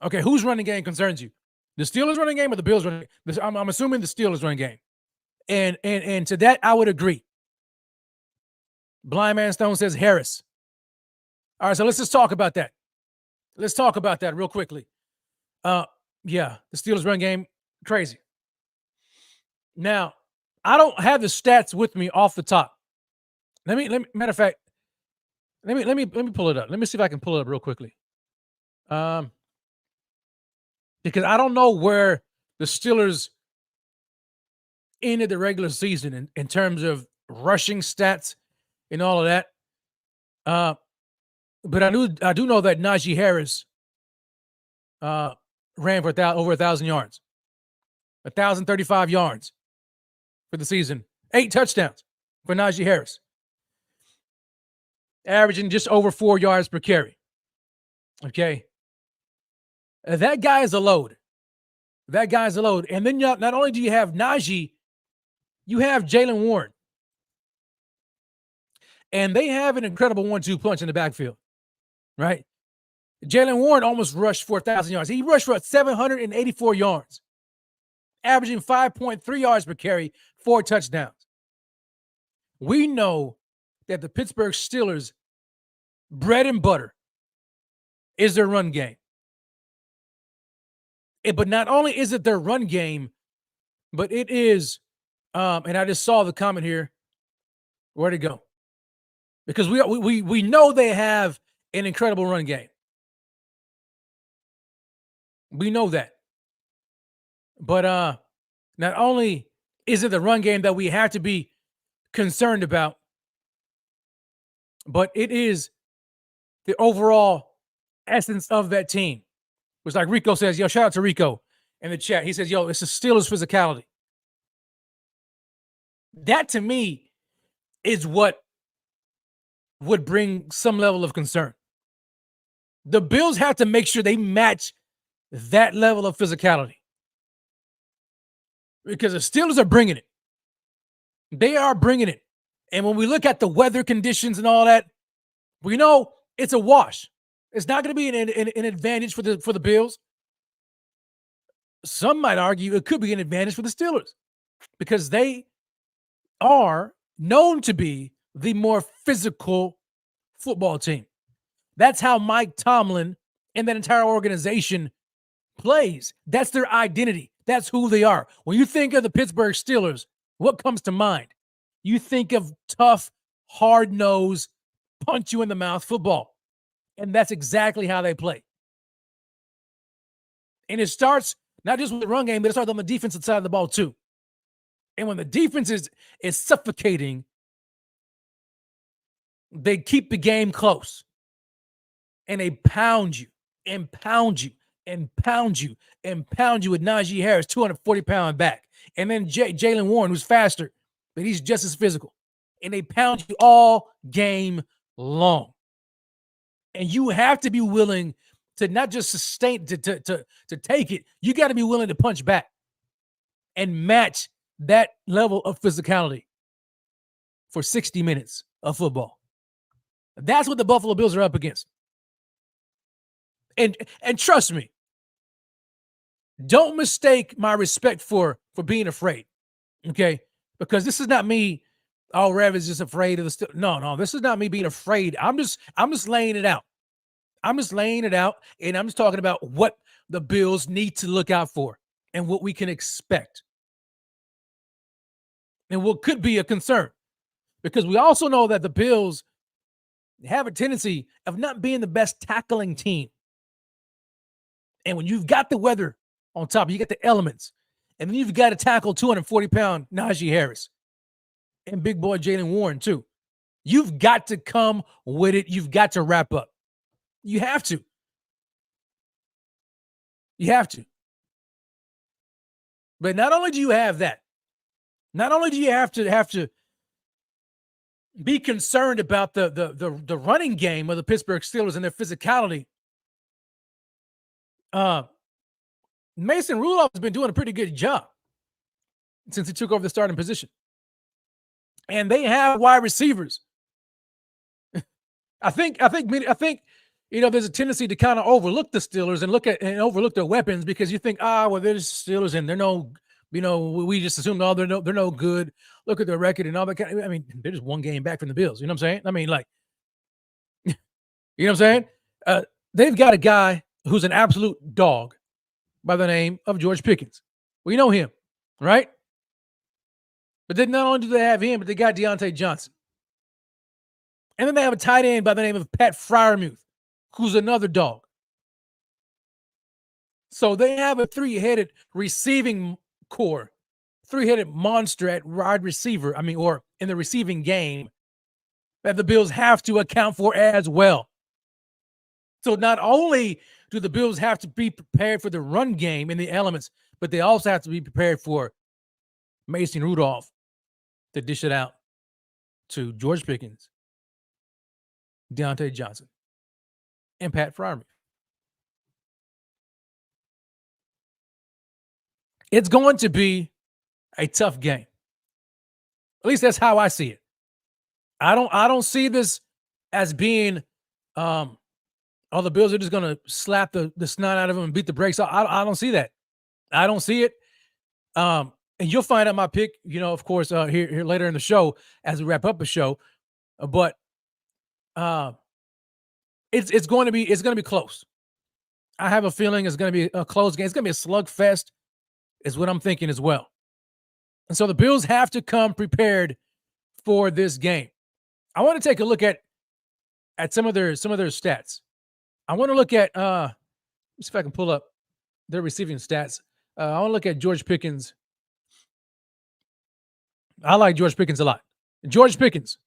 Okay, whose running game concerns you? The Steelers running game or the Bills running game? I'm assuming the Steelers running game. And to that, I would agree. Blind Man Stone says Harris. All right, so let's just talk about that. Let's talk about that real quickly. The Steelers run game, crazy. Now, I don't have the stats with me off the top. Let me matter of fact, let me pull it up. Let me see if I can pull it up real quickly. Because I don't know where the Steelers ended the regular season in terms of rushing stats and all of that. But I do know that Najee Harris ran for over 1,000 yards. 1,035 yards for the season. 8 touchdowns for Najee Harris. Averaging just over 4 yards per carry. Okay. That guy is a load. That guy's a load. And then not only do you have Najee, you have Jaylen Warren. And they have an incredible 1-2 punch in the backfield, right? Jaylen Warren almost rushed for 1,000 yards. He rushed for 784 yards, averaging 5.3 yards per carry, 4 touchdowns. We know that the Pittsburgh Steelers' bread and butter is their run game. But not only is it their run game, but it is, and I just saw the comment here. Where'd it go? Because we know they have an incredible run game. We know that. But not only is it the run game that we have to be concerned about, but it is the overall essence of that team. Which, like Rico says, yo, shout out to Rico in the chat. He says, yo, it's the Steelers' physicality. That, to me, is what would bring some level of concern. The Bills have to make sure they match that level of physicality. Because the Steelers are bringing it. They are bringing it. And when we look at the weather conditions and all that, we know it's a wash. It's not going to be an advantage for the Bills. Some might argue it could be an advantage for the Steelers because they are known to be the more physical football team. That's how Mike Tomlin and that entire organization plays. That's their identity. That's who they are. When you think of the Pittsburgh Steelers, what comes to mind? You think of tough, hard-nosed, punch-you-in-the-mouth football. And that's exactly how they play. And it starts not just with the run game, but it starts on the defensive side of the ball too. And when the defense is suffocating, they keep the game close. And they pound you and pound you and pound you and pound you with Najee Harris, 240-pound back. And then Jaylen Warren, who's faster, but he's just as physical. And they pound you all game long. And you have to be willing to not just sustain, to take it. You got to be willing to punch back and match that level of physicality for 60 minutes of football. That's what the Buffalo Bills are up against. And trust me, don't mistake my respect for being afraid, okay? Because this is not me. Oh, Rev is just afraid of the Steelers. No, this is not me being afraid. I'm just laying it out. I'm just laying it out, and I'm just talking about what the Bills need to look out for and what we can expect. And what could be a concern. Because we also know that the Bills have a tendency of not being the best tackling team. And when you've got the weather on top, you get the elements, and then you've got to tackle 240-pound Najee Harris and big boy Jaylen Warren too. You've got to come with it. You've got to wrap up. You have to. You have to. But not only do you have that, not only do you have to be concerned about the running game of the Pittsburgh Steelers and their physicality. Mason Rudolph has been doing a pretty good job since he took over the starting position. And they have wide receivers. I think there's a tendency to kind of overlook the Steelers and overlook their weapons because you think, well, they're just Steelers and they're no, we just assume they're no good. Look at their record and all that kind of, I mean, they're just one game back from the Bills. You know what I'm saying? I mean, like, you know what I'm saying? They've got a guy who's an absolute dog by the name of George Pickens. We know him, right? But then not only do they have him, but they got Deontay Johnson. And then they have a tight end by the name of Pat Freiermuth, who's another dog. So they have a three-headed receiving core, three-headed monster at wide receiver, or in the receiving game that the Bills have to account for as well. So not only do the Bills have to be prepared for the run game and the elements, but they also have to be prepared for Mason Rudolph to dish it out to George Pickens, Deontay Johnson, and Pat Freiermuth. It's going to be a tough game. At least that's how I see it. I don't see this as being the Bills are just going to slap the snot out of them and beat the brakes off. I don't see that. I don't see it. And you'll find out my pick, of course, here later in the show as we wrap up the show. But it's going to be close. I have a feeling it's going to be a close game. It's going to be a slugfest, is what I'm thinking as well. And so the Bills have to come prepared for this game. I want to take a look at some of their stats. I want to look at let's see if I can pull up their receiving stats. I want to look at George Pickens. I like George Pickens a lot. George Pickens.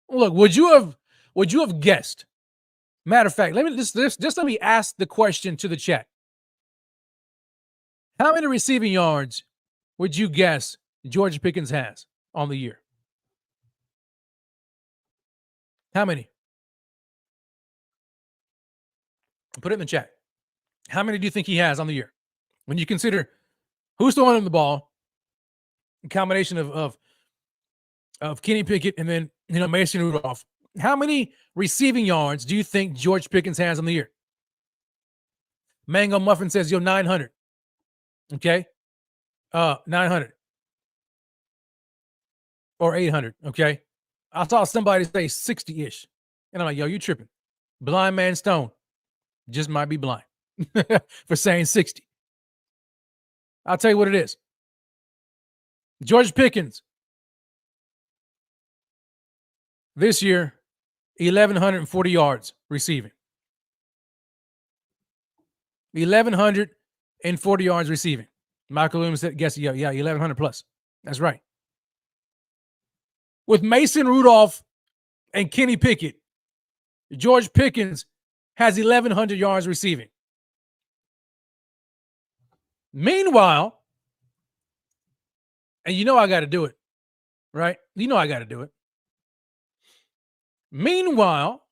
Look, would you have guessed? Matter of fact, let me ask the question to the chat. How many receiving yards would you guess George Pickens has on the year? How many? Put it in the chat. How many do you think he has on the year? When you consider who's throwing him the ball, a combination of Kenny Pickett and then Mason Rudolph. How many receiving yards do you think George Pickens has on the year? Mango Muffin says 900. Okay, 900 or 800. Okay, I saw somebody say 60-ish, and I'm like, yo, you tripping? Blind man Stone just might be blind for saying 60. I'll tell you what it is. George Pickens this year, 1,140 yards receiving. 1,140 yards receiving. Michael Williams said, guess, yeah, 1,100 plus. That's right. With Mason Rudolph and Kenny Pickett, George Pickens has 1,100 yards receiving. Meanwhile, and I got to do it, right? I got to do it. Meanwhile,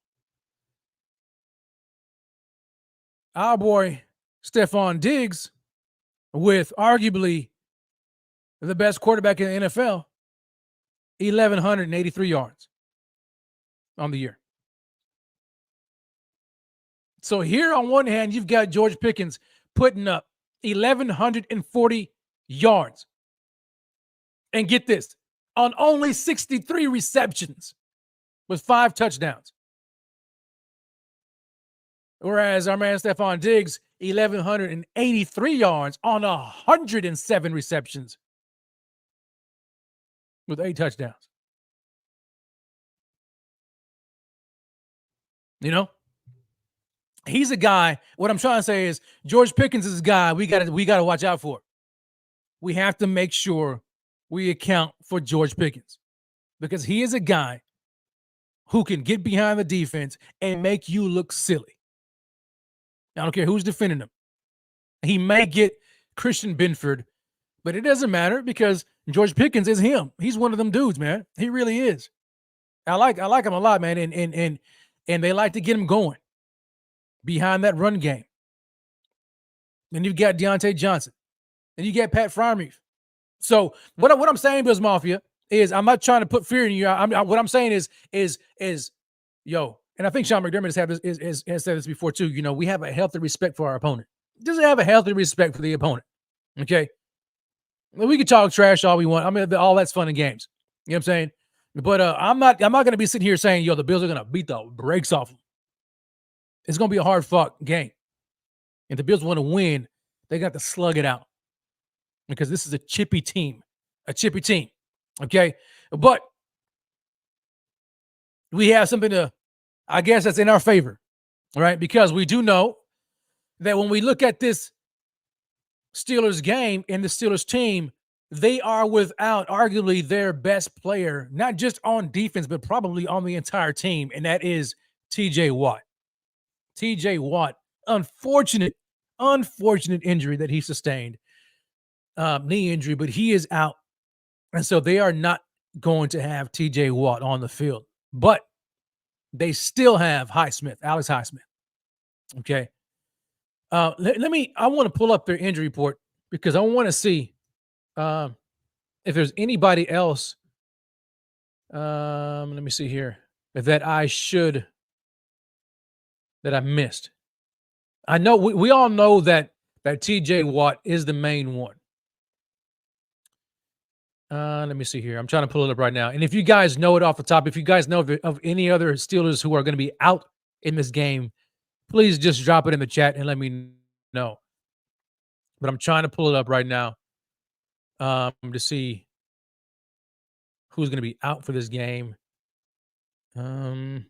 our boy Stephon Diggs, with arguably the best quarterback in the NFL, 1,183 yards on the year. So here on one hand, you've got George Pickens putting up 1,140 yards. And get this, on only 63 receptions with 5 touchdowns. Whereas our man Stephon Diggs, 1,183 yards on 107 receptions with 8 touchdowns. He's a guy. What I'm trying to say is George Pickens is a guy we got to watch out for. We have to make sure we account for George Pickens because he is a guy who can get behind the defense and make you look silly. I don't care who's defending him. He may get Christian Benford, but it doesn't matter because George Pickens is him. He's one of them dudes, man. He really is. I like him a lot, man, and they like to get him going behind that run game. Then you've got Deontay Johnson, and you got Pat Freiermuth. So what I'm saying, Bills Mafia, is I'm not trying to put fear in you. What I'm saying is yo, and I think Sean McDermott has said this before too. We have a healthy respect for our opponent. Just have a healthy respect for the opponent. Okay, we can talk trash all we want. I mean, all that's fun and games. You know what I'm saying? But I'm not going to be sitting here saying, yo, the Bills are going to beat the brakes off them. It's going to be a hard-fought game. If the Bills want to win, they got to slug it out because this is a chippy team. Okay? But we have something I guess that's in our favor, right? Because we do know that when we look at this Steelers game and the Steelers team, they are without arguably their best player, not just on defense, but probably on the entire team, and that is TJ Watt. TJ Watt Unfortunate injury that he sustained, knee injury, but he is out. And so they are not going to have TJ Watt on the field, but they still have Highsmith, Alex Highsmith. Okay. I want to pull up their injury report because I want to see if there's anybody else. Let me see here that I missed. I know we all know that TJ Watt is the main one. Let me see here. I'm trying to pull it up right now. And if you guys know it off the top, if you guys know of any other Steelers who are going to be out in this game, please just drop it in the chat and let me know. But I'm trying to pull it up right now to see who's going to be out for this game. It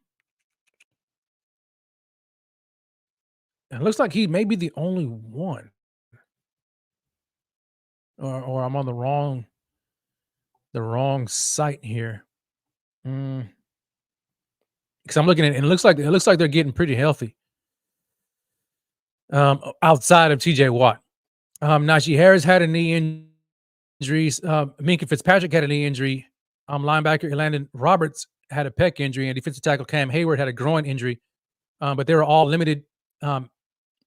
looks like he may be the only one. Or I'm on the wrong site here. Because I'm looking at it, and it looks like they're getting pretty healthy. Outside of TJ Watt. Najee Harris had a knee injury. Minkah Fitzpatrick had a knee injury. Linebacker Landon Roberts had a pec injury, and defensive tackle Cam Hayward had a groin injury. But they were all limited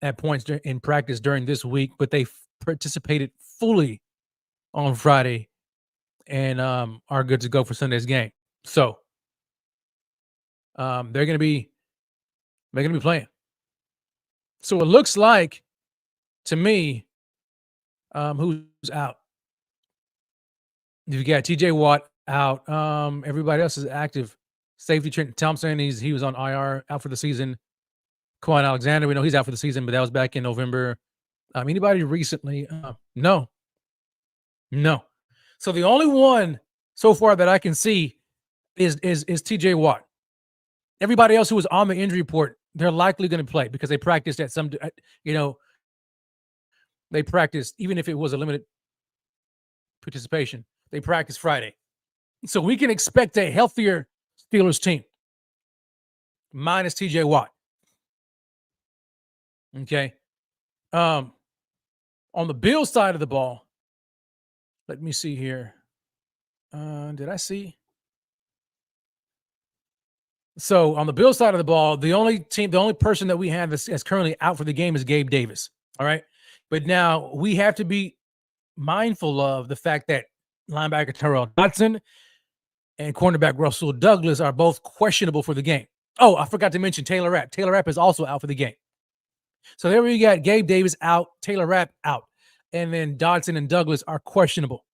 at points in practice during this week, but they participated fully on Friday and are good to go for Sunday's game. So they're going to be playing. So it looks like, to me, who's out? You got TJ Watt out. Everybody else is active. Safety Trenton Thompson, he was on IR, out for the season. Quan Alexander, we know he's out for the season, but that was back in November. Anybody recently? No. So the only one so far that I can see is TJ Watt. Everybody else who was on the injury report, they're likely going to play because they practiced at some, they practiced, even if it was a limited participation, they practiced Friday. So we can expect a healthier Steelers team minus TJ Watt. Okay. On the Bills side of the ball, let me see here. Did I see? So on the Bills side of the ball, the only person that we have that's currently out for the game is Gabe Davis. All right. But now we have to be mindful of the fact that linebacker Terrell Dodson and cornerback Russell Douglas are both questionable for the game. Oh, I forgot to mention Taylor Rapp. Taylor Rapp is also out for the game. So there we got Gabe Davis out, Taylor Rapp out, and then Dodson and Douglas are questionable.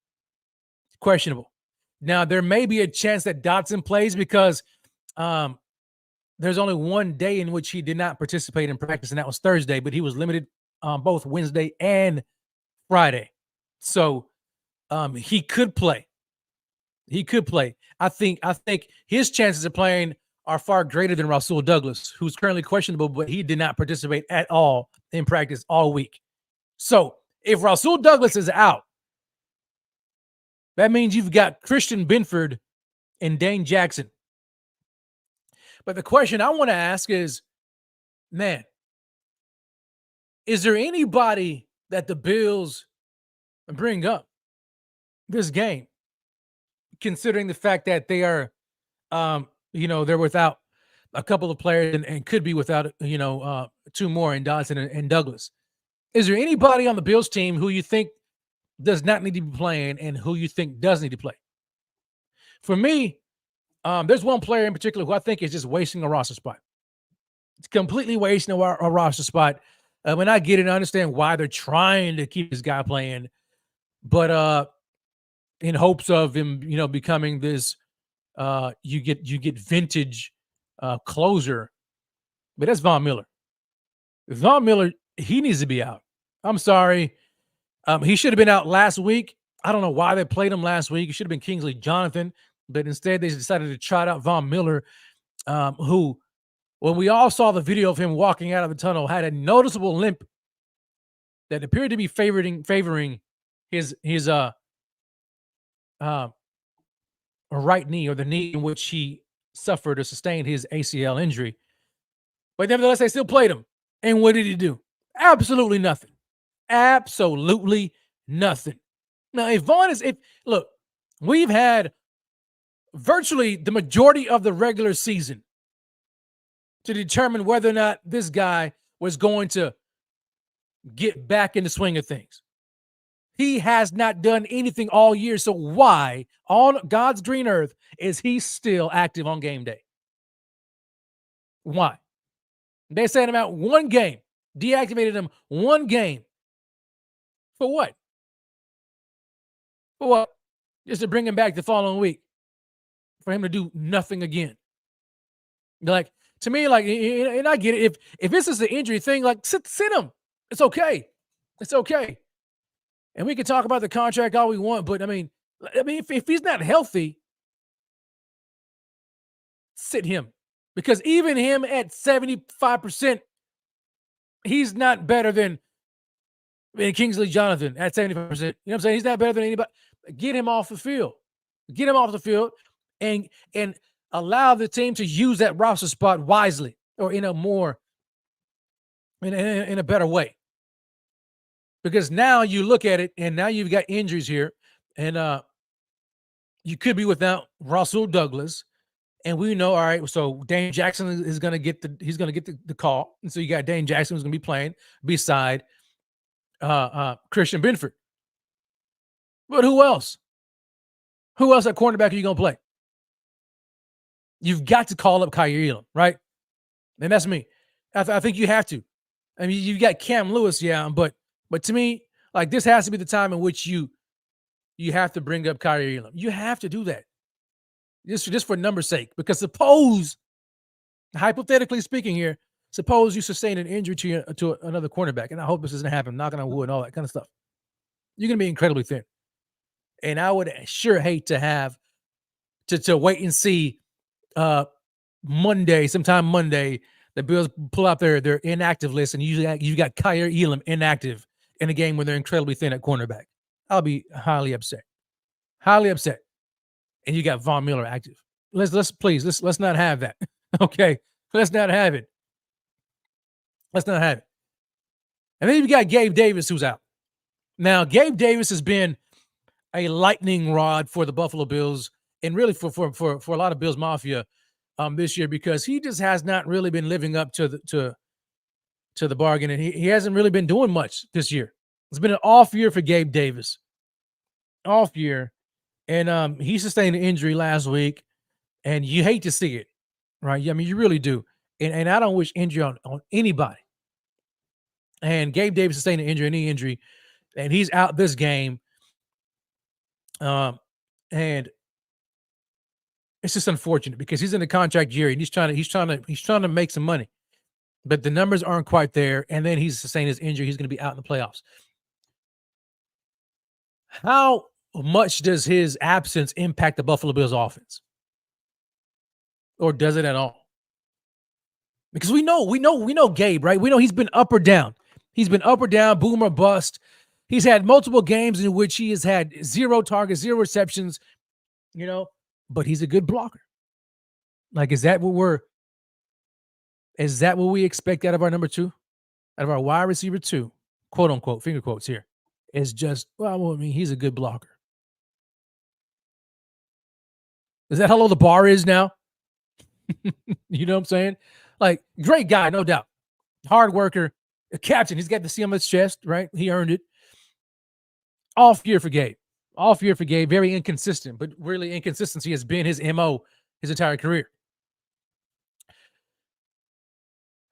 Now, there may be a chance that Dodson plays because there's only one day in which he did not participate in practice, and that was Thursday, but he was limited both Wednesday and Friday. So he could play. I think his chances of playing are far greater than Rasul Douglas, who's currently questionable, but he did not participate at all in practice all week. So if Rasul Douglas is out, that means you've got Christian Benford and Dane Jackson. But the question I want to ask is, man, is there anybody that the Bills bring up this game, considering the fact that they are, they're without a couple of players and could be without, two more in Dodson and Douglas? Is there anybody on the Bills team who you think does not need to be playing and who you think does need to play? For me, there's one player in particular who I think is just wasting a roster spot. It's completely wasting a roster spot. And I get it. I understand why they're trying to keep this guy playing, but in hopes of him, becoming this, you get vintage closer. But that's Von Miller. Von Miller, he needs to be out. I'm sorry. He should have been out last week. I don't know why they played him last week. It should have been Kingsley Jonathan, but instead they decided to trot out Von Miller, who, when we all saw the video of him walking out of the tunnel, had a noticeable limp that appeared to be favoring his right knee, or the knee in which he suffered or sustained his ACL injury. But nevertheless, they still played him. And what did he do? Absolutely nothing. Absolutely nothing. Now, look, we've had virtually the majority of the regular season to determine whether or not this guy was going to get back in the swing of things. He has not done anything all year. So why on God's green earth is he still active on game day? Why? They sent him out one game, deactivated him one game. For what? For what? Just to bring him back the following week for him to do nothing again. Like, to me, like, and I get it. If this is an injury thing, like, sit him. It's okay. It's okay. And we can talk about the contract all we want, but I mean, if he's not healthy, sit him. Because even him at 75%, he's not better than Kingsley Jonathan at 75%. You know what I'm saying? He's not better than anybody. Get him off the field. Get him off the field and allow the team to use that roster spot wisely or in a better way. Because now you look at it and now you've got injuries here and you could be without Russell Douglas. And we know, all right, so Dane Jackson is going to get the call. And so you got Dane Jackson who's going to be playing beside Christian Benford. But who else? Who else at cornerback are you going to play? You've got to call up Kaiir Elam, right? And that's me. I think you have to. I mean, you've got Cam Lewis, yeah, but to me, like, this has to be the time in which you have to bring up Kaiir Elam. You have to do that. Just for number's sake. Because suppose, hypothetically speaking here, suppose you sustain an injury to another cornerback, and I hope this doesn't happen, knocking on wood and all that kind of stuff. You're going to be incredibly thin. And I would sure hate to have to wait and see sometime Monday, the Bills pull out their inactive list, and usually you got Kaiir Elam inactive in a game where they're incredibly thin at cornerback. I'll be highly upset. Highly upset. And you got Von Miller active. Let's not have that. Okay. Let's not have it. Let's not have it. And then you got Gabe Davis who's out. Now, Gabe Davis has been a lightning rod for the Buffalo Bills and really for a lot of Bills Mafia this year, because he just has not really been living up to the bargain, and he hasn't really been doing much this year. It's been an off year for Gabe Davis. Off year. And he sustained an injury last week, and you hate to see it, right? I mean, you really do. And I don't wish injury on anybody. And Gabe Davis sustained an injury, and he's out this game. And it's just unfortunate because he's in the contract year and he's trying to make some money, but the numbers aren't quite there. And then he's sustained his injury. He's going to be out in the playoffs. How much does his absence impact the Buffalo Bills offense? Or does it at all? Because we know Gabe, right? We know he's been up or down. He's been up or down, boom or bust. He's had multiple games in which he has had 0 targets, 0 receptions, but he's a good blocker. Like, is that what we expect out of our number 2? Out of our wide receiver 2, quote unquote, finger quotes here, is just, he's a good blocker. Is that how low the bar is now? You know what I'm saying? Like, great guy, no doubt. Hard worker, a captain. He's got the C on his chest, right? He earned it. Off year for Gabe. Very inconsistent, but really inconsistency has been his MO his entire career.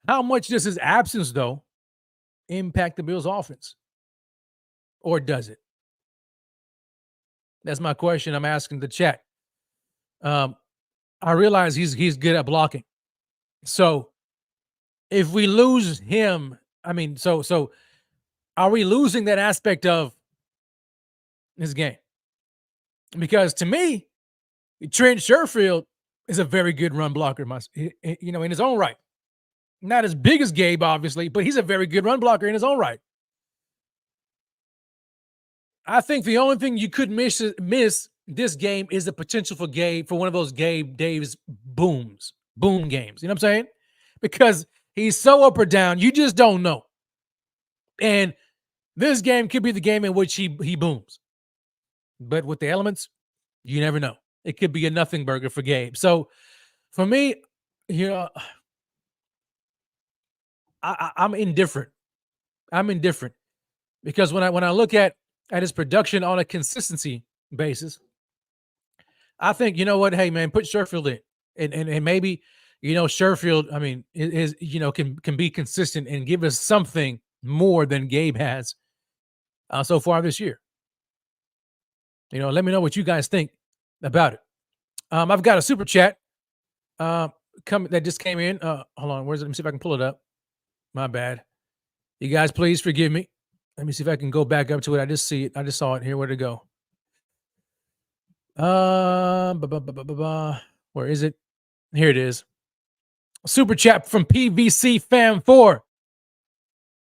How much does his absence, though, impact the Bills' offense? Or does it? That's my question I'm asking the chat. I realize he's good at blocking. So if we lose him, so are we losing that aspect of his game? Because to me, Trent Sherfield is a very good run blocker, in his own right. Not as big as Gabe, obviously, but he's a very good run blocker in his own right. I think the only thing you could miss this game is the potential for one of those Gabe Davis boom games. You know what I'm saying? Because He's so up or down. You just don't know. And this game could be the game in which he booms. But with the elements, you never know. It could be a nothing burger for Gabe. So for me, I'm indifferent. I'm indifferent because when I look at his production on a consistency basis, I think, you know what, hey man, put Sherfield in, and maybe, Sherfield, I mean, is can be consistent and give us something more than Gabe has so far this year. Let me know what you guys think about it. I've got a super chat that just came in. Hold on, where's it? Let me see if I can pull it up. My bad. You guys, please forgive me. Let me see if I can go back up to it. I just see it. I just saw it here. Where'd it go? Where is it? Here it is. Super chat from PVC Fam 4.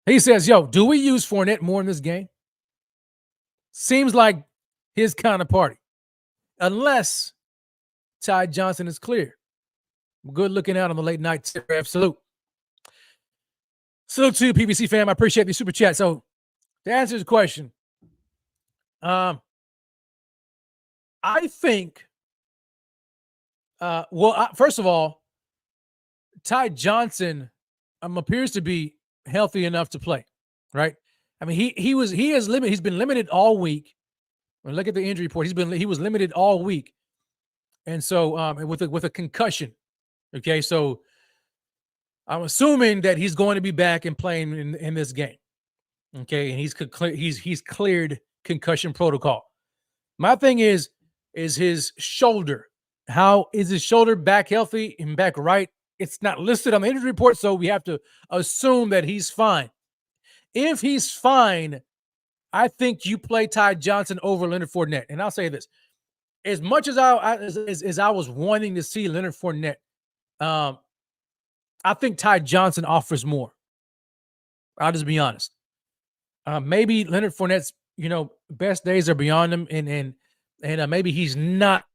He says, yo, do we use Fournette more in this game? Seems like his kind of party. Unless Ty Johnson is clear. Good looking out on the late night tip. Salute. Salute to PVC Fam. I appreciate the super chat. So to answer the question, I think, first of all, Ty Johnson appears to be healthy enough to play, right? I mean, he's been limited all week. When look at the injury report, he was limited all week, and so with a concussion. Okay, so I'm assuming that he's going to be back and playing in this game. Okay, and he's cleared concussion protocol. My thing is his shoulder. How is his shoulder back healthy and back right? It's not listed on the injury report, so we have to assume that he's fine. If he's fine, I think you play Ty Johnson over Leonard Fournette. And I'll say this: as much as I was wanting to see Leonard Fournette, I think Ty Johnson offers more. I'll just be honest. Maybe Leonard Fournette's best days are beyond him, and maybe he's not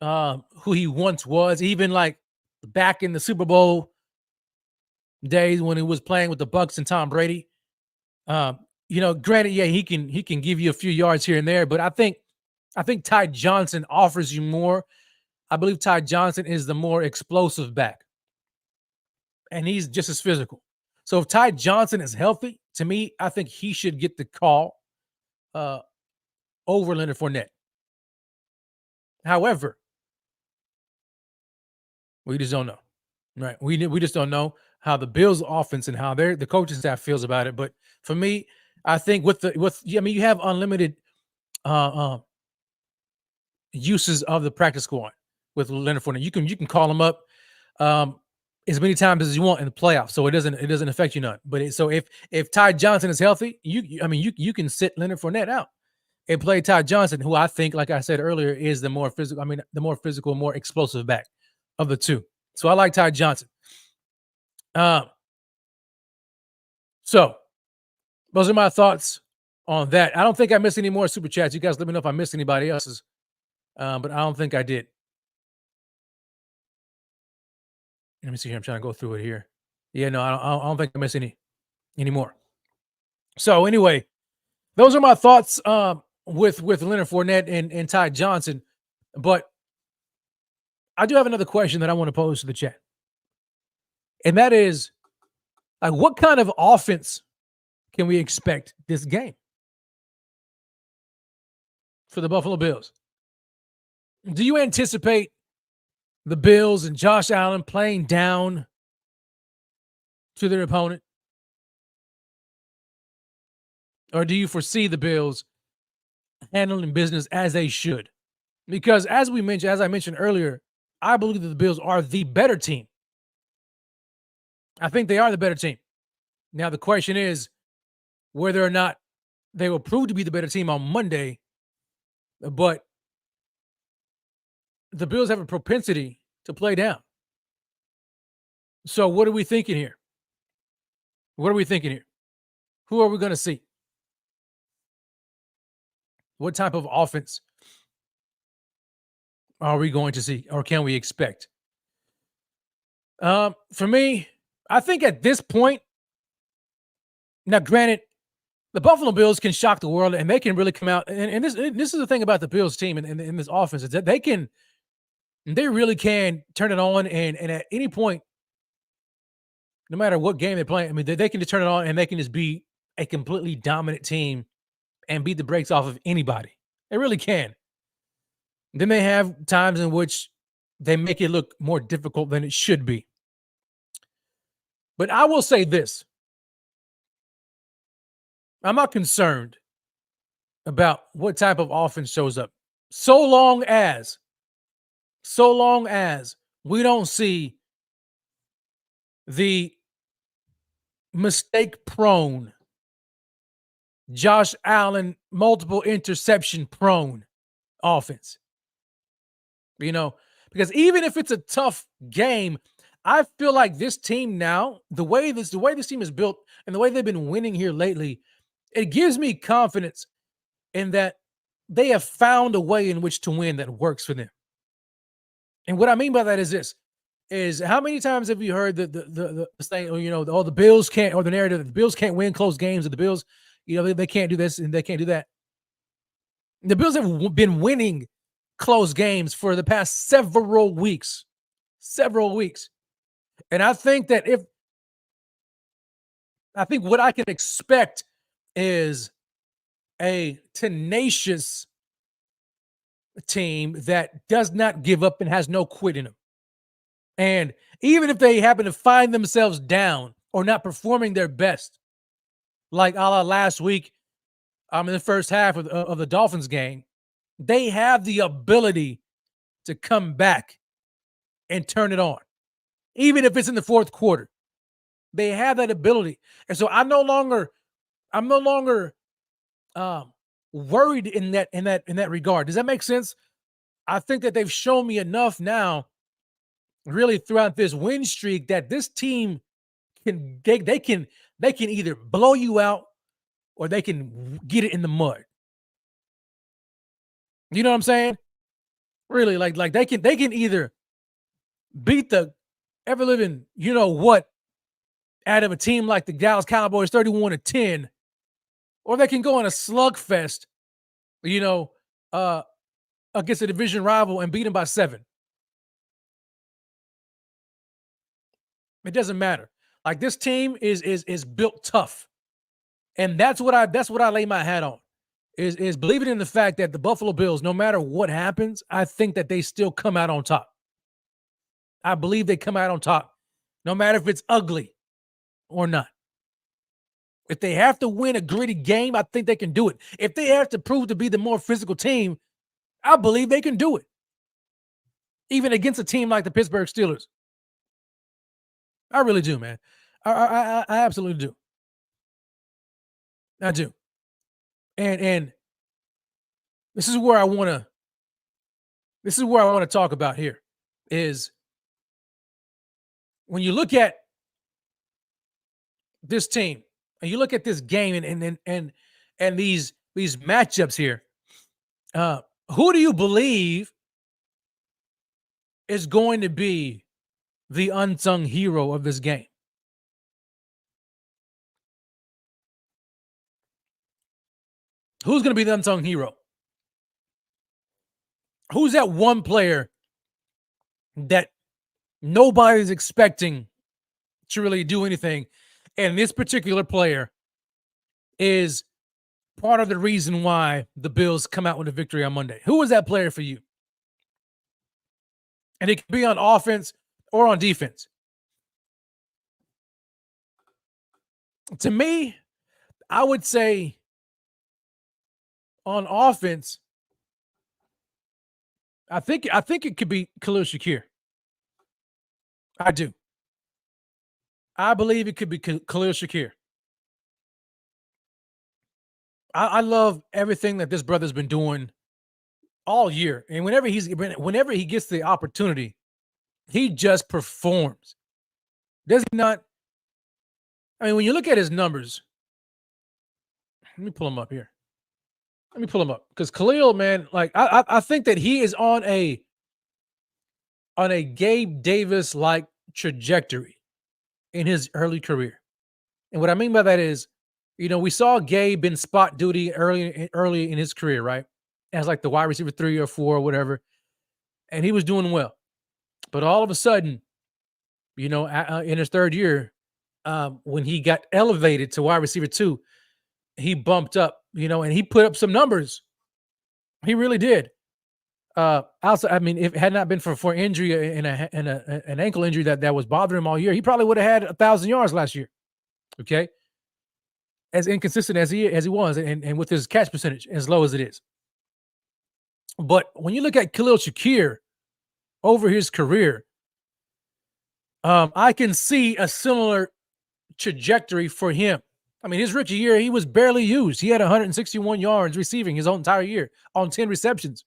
who he once was. Even like back in the Super Bowl days when he was playing with the Bucs and Tom Brady. Granted, yeah, he can give you a few yards here and there, but I think Ty Johnson offers you more. I believe Ty Johnson is the more explosive back, and he's just as physical. So if Ty Johnson is healthy, to me, I think he should get the call over Leonard Fournette. However, we just don't know, right? We just don't know how the Bills' offense and how the coaching staff feels about it. But for me, I think you have unlimited uses of the practice squad with Leonard Fournette. You can call him up as many times as you want in the playoffs, so it doesn't affect you none. But so if Ty Johnson is healthy, you can sit Leonard Fournette out and play Ty Johnson, who I think, like I said earlier, is the more physical. The more physical, more explosive back of the two. So I like Ty Johnson. So those are my thoughts on that. I don't think I missed any more super chats. You guys let me know if I missed anybody else's, but I don't think I did. Let me see here. I'm trying to go through it here. Yeah, no, I don't think I missed any more. So anyway, those are my thoughts with Leonard Fournette and Ty Johnson. But I do have another question that I want to pose to the chat. And that is, like, what kind of offense can we expect this game for the Buffalo Bills? Do you anticipate the Bills and Josh Allen playing down to their opponent? Or do you foresee the Bills handling business as they should? Because as I mentioned earlier, I believe that the Bills are the better team. I think they are the better team. Now, the question is whether or not they will prove to be the better team on Monday. But the Bills have a propensity to play down. So what are we thinking here? Who are we going to see? What type of offense are we going to see, or can we expect? For me, I think at this point, now granted, the Buffalo Bills can shock the world and they can really come out. And this is the thing about the Bills team and in this offense is that they really can turn it on. And at any point, no matter what game they're playing, I mean, they can just turn it on and they can just be a completely dominant team and beat the brakes off of anybody. They really can. Then they have times in which they make it look more difficult than it should be. But I will say this. I'm not concerned about what type of offense shows up. So long as we don't see the mistake-prone, Josh Allen, multiple interception-prone offense. You know, because even if it's a tough game, I feel like this team now, the way this team is built and the way they've been winning here lately, it gives me confidence in that they have found a way in which to win that works for them. And what I mean by that is this: is how many times have you heard the saying, you know, the Bills can't, or the narrative that the Bills can't win close games, or the Bills, you know, they can't do this and they can't do that. The Bills have been winning close games for the past several weeks. And I think what I can expect is a tenacious team that does not give up and has no quit in them. And even if they happen to find themselves down or not performing their best, like a la last week in the first half of the Dolphins game, they have the ability to come back and turn it on. Even if it's in the fourth quarter, they have that ability. And so I'm no longer worried in that regard. Does that make sense? I think that they've shown me enough now, really throughout this win streak, that this team can either blow you out or they can get it in the mud. You know what I'm saying? Really, like they can either beat the ever living, you know what, out of a team like the Dallas Cowboys 31-10, or they can go on a slugfest, you know, against a division rival and beat them by 7. It doesn't matter. Like, this team is built tough, and that's what I lay my hat on. Is believing in the fact that the Buffalo Bills, no matter what happens, I think that they still come out on top. I believe they come out on top, no matter if it's ugly or not. If they have to win a gritty game, I think they can do it. If they have to prove to be the more physical team, I believe they can do it. Even against a team like the Pittsburgh Steelers. I really do, man. I absolutely do. I do. And this is where I want to talk about here is when you look at this team and you look at this game and these matchups here, who do you believe is going to be the unsung hero of this game? Who's going to be the unsung hero? Who's that one player that nobody's expecting to really do anything? And this particular player is part of the reason why the Bills come out with a victory on Monday. Who is that player for you? And it can be on offense or on defense. To me, I would say on offense, I think it could be Khalil Shakir. I do. I believe it could be Khalil Shakir. I love everything that this brother's been doing all year. And whenever he gets the opportunity, he just performs. Does he not? I mean, when you look at his numbers, let me pull him up here. Let me pull him up. Because Khalil, man, like I think that he is on a Gabe Davis-like trajectory. in his early career. And what I mean by that is, we saw Gabe in spot duty early in his career, right? As like the wide receiver 3 or 4 or whatever. And he was doing well. But all of a sudden, in his third year, when he got elevated to wide receiver 2, he bumped up, and he put up some numbers. He really did. Also, I mean, if it had not been for injury and an ankle injury that was bothering him all year, he probably would have had 1,000 yards last year. Okay, as inconsistent as he was, and with his catch percentage as low as it is. But when you look at Khalil Shakir over his career, I can see a similar trajectory for him. I mean, his rookie year, he was barely used. He had 161 yards receiving his whole entire year on 10 receptions.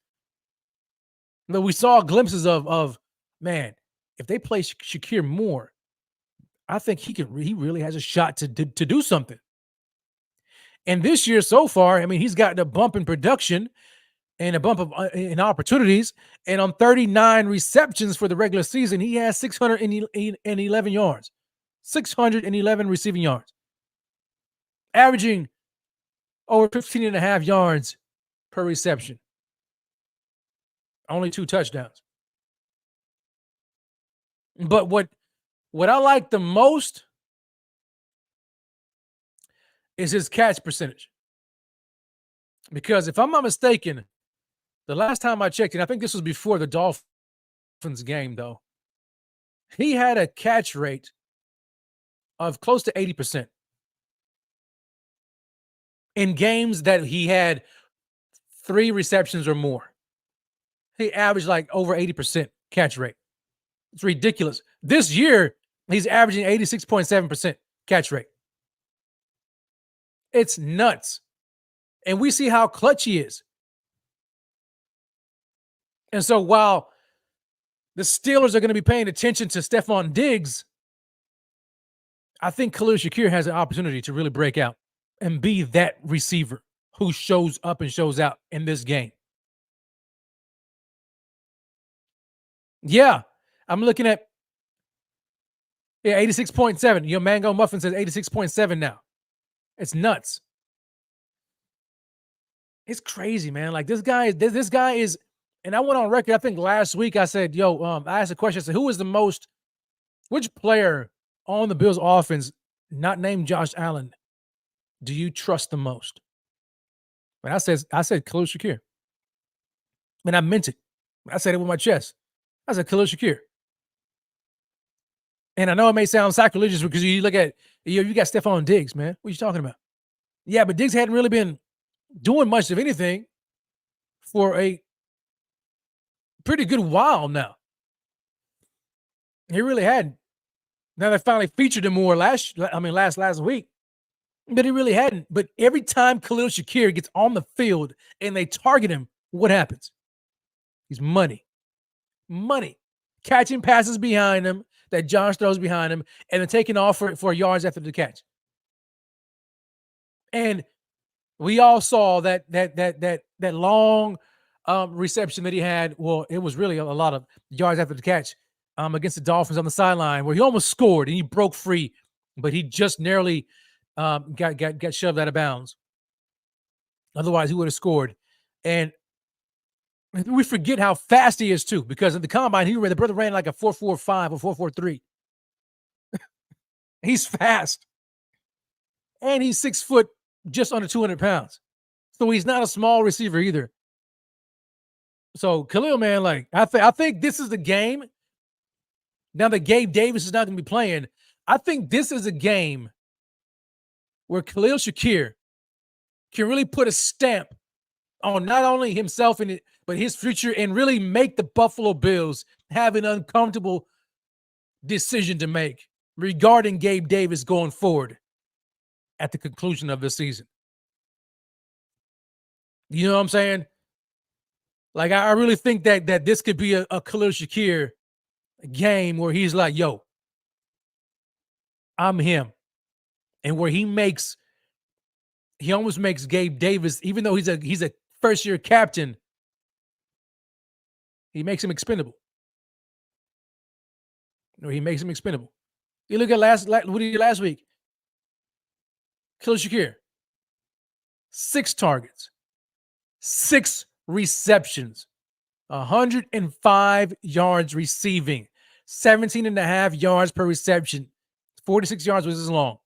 But we saw glimpses of man, if they play Shakir more, I think he really has a shot to do something. And this year so far, I mean, he's gotten a bump in production and a bump of in opportunities. And on 39 receptions for the regular season, he has 611 yards, 611 receiving yards, averaging over 15 and a half yards per reception. Only 2 touchdowns. But what I like the most is his catch percentage. Because if I'm not mistaken, the last time I checked, and I think this was before the Dolphins game, though, he had a catch rate of close to 80% in games that he had 3 receptions or more. He averaged like over 80% catch rate. It's ridiculous. This year, he's averaging 86.7% catch rate. It's nuts. And we see how clutch he is. And so while the Steelers are going to be paying attention to Stephon Diggs, I think Khalil Shakir has an opportunity to really break out and be that receiver who shows up and shows out in this game. Yeah, I'm looking at 86.7. Your Mango Muffin says 86.7 now. It's nuts. It's crazy, man. Like this guy is, and I went on record, I think last week I said, I asked a question, I said, which player on the Bills offense, not named Josh Allen, do you trust the most? And I said Khalil Shakir. And I meant it. I said it with my chest. I said Khalil Shakir. And I know it may sound sacrilegious because you look at, you got Stephon Diggs, man. What are you talking about? Yeah, but Diggs hadn't really been doing much of anything for a pretty good while now. He really hadn't. Now they finally featured him more last week, but he really hadn't. But every time Khalil Shakir gets on the field and they target him, what happens? He's money. Catching passes behind him that Josh throws behind him, and then taking off for yards after the catch. And we all saw that long reception that he had. Well, it was really a lot of yards after the catch against the Dolphins on the sideline, where he almost scored and he broke free, but he just narrowly got shoved out of bounds. Otherwise, he would have scored. And we forget how fast he is too, because at the combine, the brother ran like a 4.45 or 4.43. He's fast. And he's 6 foot, just under 200 pounds. So he's not a small receiver either. So Khalil, man, like I think this is the game. Now that Gabe Davis is not going to be playing, I think this is a game where Khalil Shakir can really put a stamp on not only himself but his future, and really make the Buffalo Bills have an uncomfortable decision to make regarding Gabe Davis going forward at the conclusion of the season. You know what I'm saying? Like, I really think that this could be a Khalil Shakir game where he's like, yo, I'm him. And where he almost makes Gabe Davis, even though he's a first-year captain, he makes him expendable. He makes him expendable. You look at what did he do last week? Khalil Shakir, 6 targets, 6 receptions, 105 yards receiving, 17.5 yards per reception, 46 yards was as long.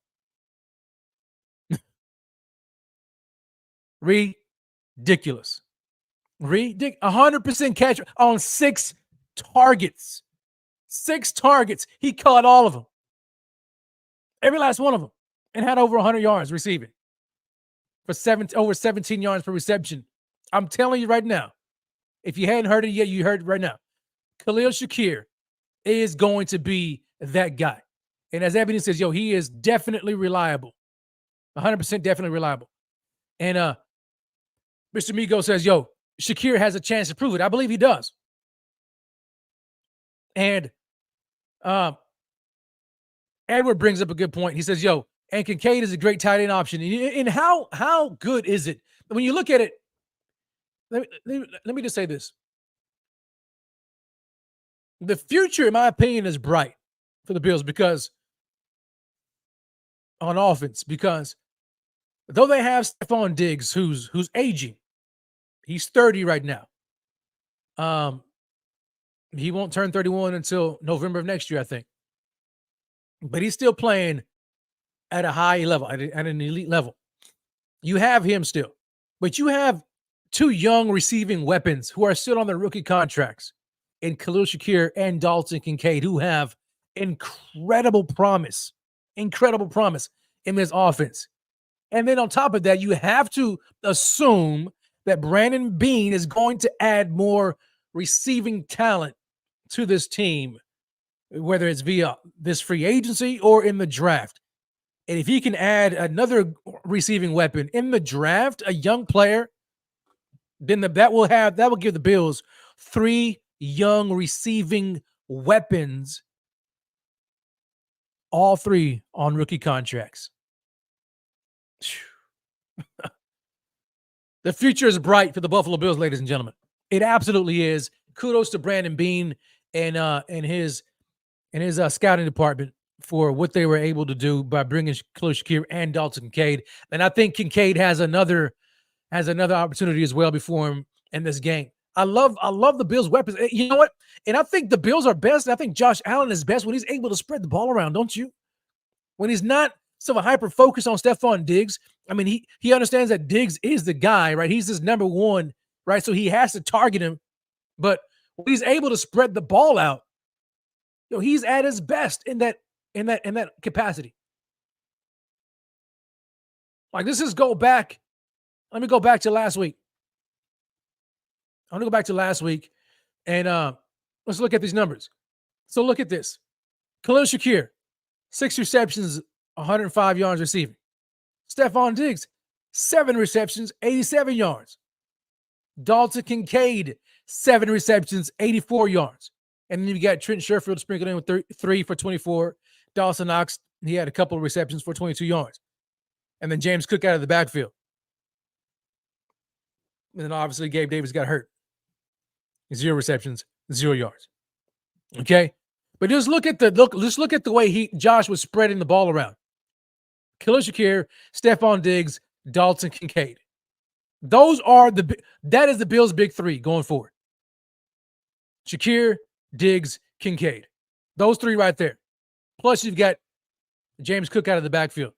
Ridiculous. 100% catch on 6 targets. 6 targets. He caught all of them. Every last one of them. And had over 100 yards receiving. For over 17 yards per reception. I'm telling you right now. If you hadn't heard it yet, you heard it right now. Khalil Shakir is going to be that guy. And as Ebony says, he is definitely reliable. 100% definitely reliable. And Mr. Migo says, Shakir has a chance to prove it. I believe he does. And Edward brings up a good point. He says, and Kincaid is a great tight end option. And how good is it? When you look at it, let me just say this. The future, in my opinion, is bright for the Bills on offense, because though they have Stephon Diggs, who's aging, he's 30 right now. He won't turn 31 until November of next year, I think. But he's still playing at a high level, at an elite level. You have him still. But you have 2 young receiving weapons who are still on their rookie contracts in Khalil Shakir and Dalton Kincaid, who have incredible promise in this offense. And then on top of that, you have to assume that Brandon Beane is going to add more receiving talent to this team, whether it's via this free agency or in the draft. And if he can add another receiving weapon in the draft, a young player, then that will give the Bills 3 young receiving weapons, all 3 on rookie contracts. The future is bright for the Buffalo Bills, ladies and gentlemen. It absolutely is. Kudos to Brandon Beane and his scouting department for what they were able to do by bringing Khalil Shakir and Dalton Kincaid. And I think Kincaid has another opportunity as well before him in this game. I love the Bills' weapons. You know what? And I think the Bills are best. I think Josh Allen is best when he's able to spread the ball around, don't you? When he's not so hyper focused on Stephon Diggs. I mean, he understands that Diggs is the guy, right? He's his number one, right? So he has to target him. But when he's able to spread the ball out, he's at his best in that capacity. Like, let me go back to last week. I want to go back to last week and let's look at these numbers. So look at this. Khalil Shakir, 6 receptions, 105 yards receiving. Stephon Diggs, 7 receptions, 87 yards. Dalton Kincaid, 7 receptions, 84 yards. And then you got Trent Sherfield sprinkled in with 3 for 24. Dawson Knox, he had a couple of receptions for 22 yards. And then James Cook out of the backfield. And then obviously Gabe Davis got hurt. 0 receptions, 0 yards. Okay? But just look at the way Josh was spreading the ball around. Khalil Shakir, Stephon Diggs, Dalton Kincaid. That is the Bills' big 3 going forward. Shakir, Diggs, Kincaid. Those 3 right there. Plus you've got James Cook out of the backfield.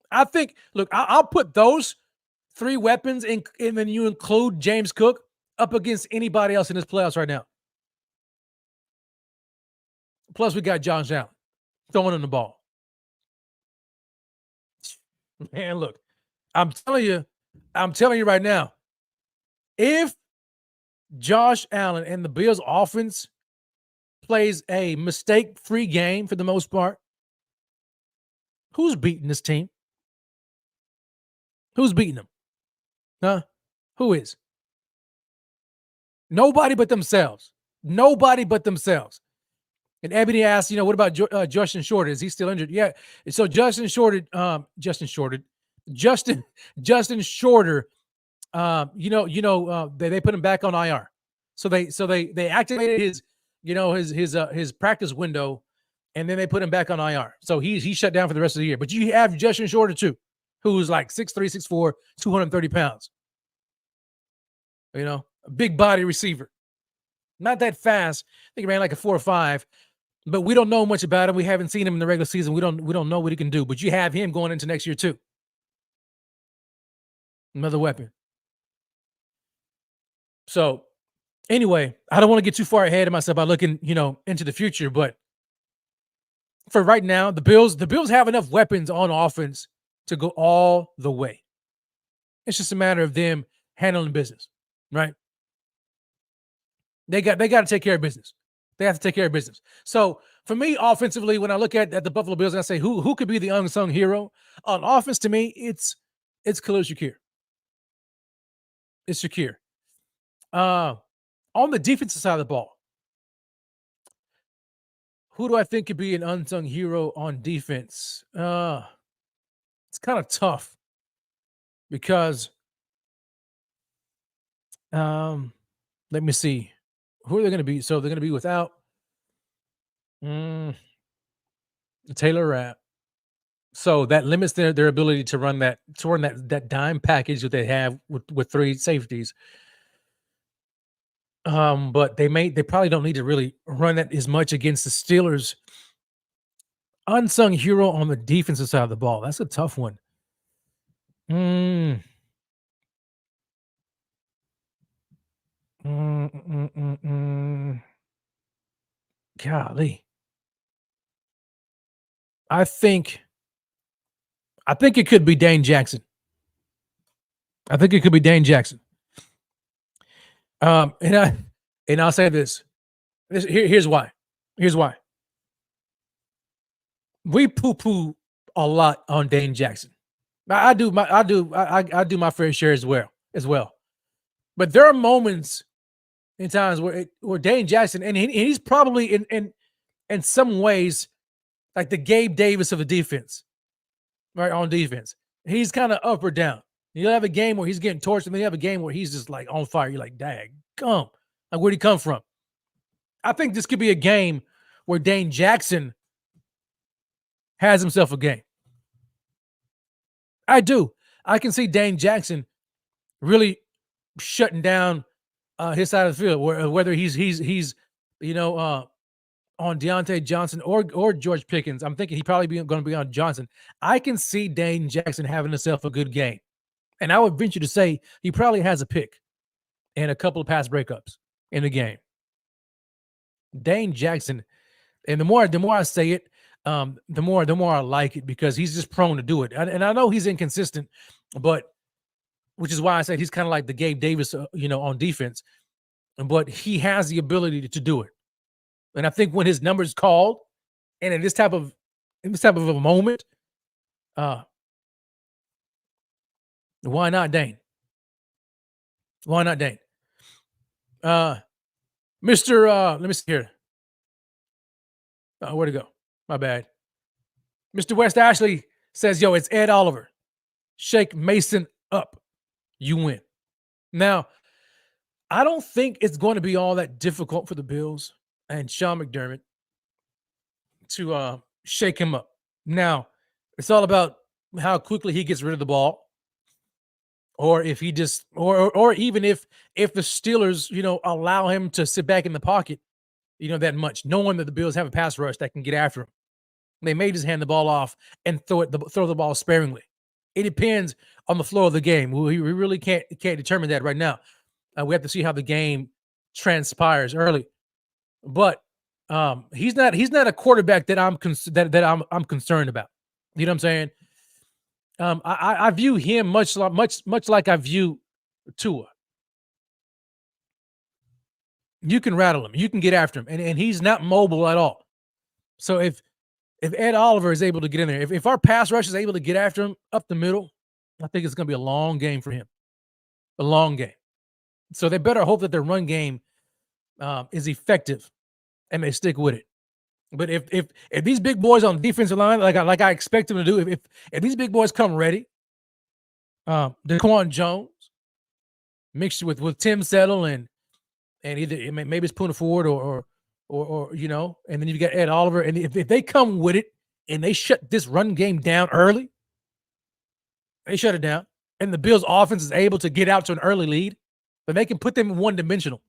I think, look, I'll put those 3 weapons in, and then you include James Cook up against anybody else in this playoffs right now. Plus we got Josh Allen throwing in the ball. Man, look, I'm telling you right now, if Josh Allen and the Bills offense plays a mistake-free game for the most part, who's beating this team? Who's beating them? Huh? Who is? Nobody but themselves. Nobody but themselves. And Ebony asked, what about Justin Shorter? Is he still injured? Yeah. So Justin Shorter, they put him back on IR. So they activated his practice window, and then they put him back on IR. So he's shut down for the rest of the year. But you have Justin Shorter too, who's like 6'3", 6'4", 230 pounds. You know, a big body receiver. Not that fast. I think he ran like a 4.5, but we don't know much about him. We haven't seen him in the regular season. We don't know what he can do. But you have him going into next year too. Another weapon. So anyway, I don't want to get too far ahead of myself by looking, into the future. But for right now, the Bills have enough weapons on offense to go all the way. It's just a matter of them handling business, right? They got to take care of business. They have to take care of business. So for me, offensively, when I look at the Buffalo Bills, and I say who could be the unsung hero on offense, to me, it's Khalil Shakir. It's Shakir. On the defensive side of the ball, who do I think could be an unsung hero on defense? It's kind of tough because let me see. Who are they going to be? So they're going to be without Taylor Rapp. So that limits their ability to run that dime package that they have with three safeties. But they probably don't need to really run that as much against the Steelers. Unsung hero on the defensive side of the ball. That's a tough one. Golly. I think it could be Dane Jackson. And I'll say this. Here's why. We poo-poo a lot on Dane Jackson. I do my fair share as well. But there are moments in times where Dane Jackson, and he's probably in some ways like the Gabe Davis of the defense, right? On defense, he's kind of up or down. You'll have a game where he's getting torched, and then you have a game where he's just like on fire. You're like, dang, like where'd he come from? I think this could be a game where Dane Jackson has himself a game. I do. I can see Dane Jackson really shutting down his side of the field, whether he's on Deontay Johnson or George Pickens. I'm thinking he probably going to be on Johnson. I can see Dane Jackson having himself a good game. And I would venture to say he probably has a pick and a couple of pass breakups in the game. Dane Jackson, and the more I say it, the more I like it, because he's just prone to do it. And I know he's inconsistent, but which is why I said he's kind of like the Gabe Davis, on defense. But he has the ability to do it. And I think when his number's called, and in this type of a moment, why not Dane? Mr. Let me see here. Where'd it go? My bad. Mr. West Ashley says, yo, it's Ed Oliver. Shake Mason up. You win. Now, I don't think it's going to be all that difficult for the Bills and Sean McDermott to shake him up. Now, it's all about how quickly he gets rid of the ball, or if he just, or even if the Steelers, allow him to sit back in the pocket, that much, knowing that the Bills have a pass rush that can get after him. They may just hand the ball off and throw the ball sparingly. It depends on the flow of the game. We really can't determine that right now. We have to see how the game transpires early. But he's not a quarterback that I'm concerned about. You know what I'm saying? I view him much like I view Tua. You can rattle him. You can get after him. And he's not mobile at all. So if Ed Oliver is able to get in there, if our pass rush is able to get after him up the middle, I think it's going to be a long game for him. A long game. So they better hope that their run game is effective and they stick with it. But if these big boys on the defensive line, like I expect them to do, if these big boys come ready, Daquan Jones mixed with Tim Settle and either maybe it's Poona Ford or or and then you've got Ed Oliver. And if they come with it and they shut this run game down early, they shut it down, and the Bills' offense is able to get out to an early lead, then they can put them one-dimensional,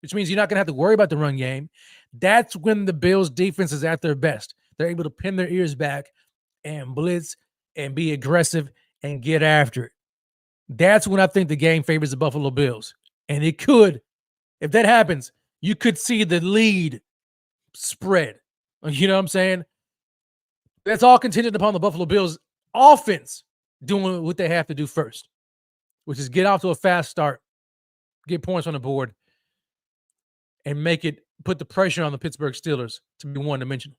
which means you're not going to have to worry about the run game. That's when the Bills' defense is at their best. They're able to pin their ears back and blitz and be aggressive and get after it. That's when I think the game favors the Buffalo Bills. And it could, if that happens, you could see the lead spread. You know what I'm saying? That's all contingent upon the Buffalo Bills offense doing what they have to do first, which is get off to a fast start, get points on the board, and put the pressure on the Pittsburgh Steelers to be one-dimensional.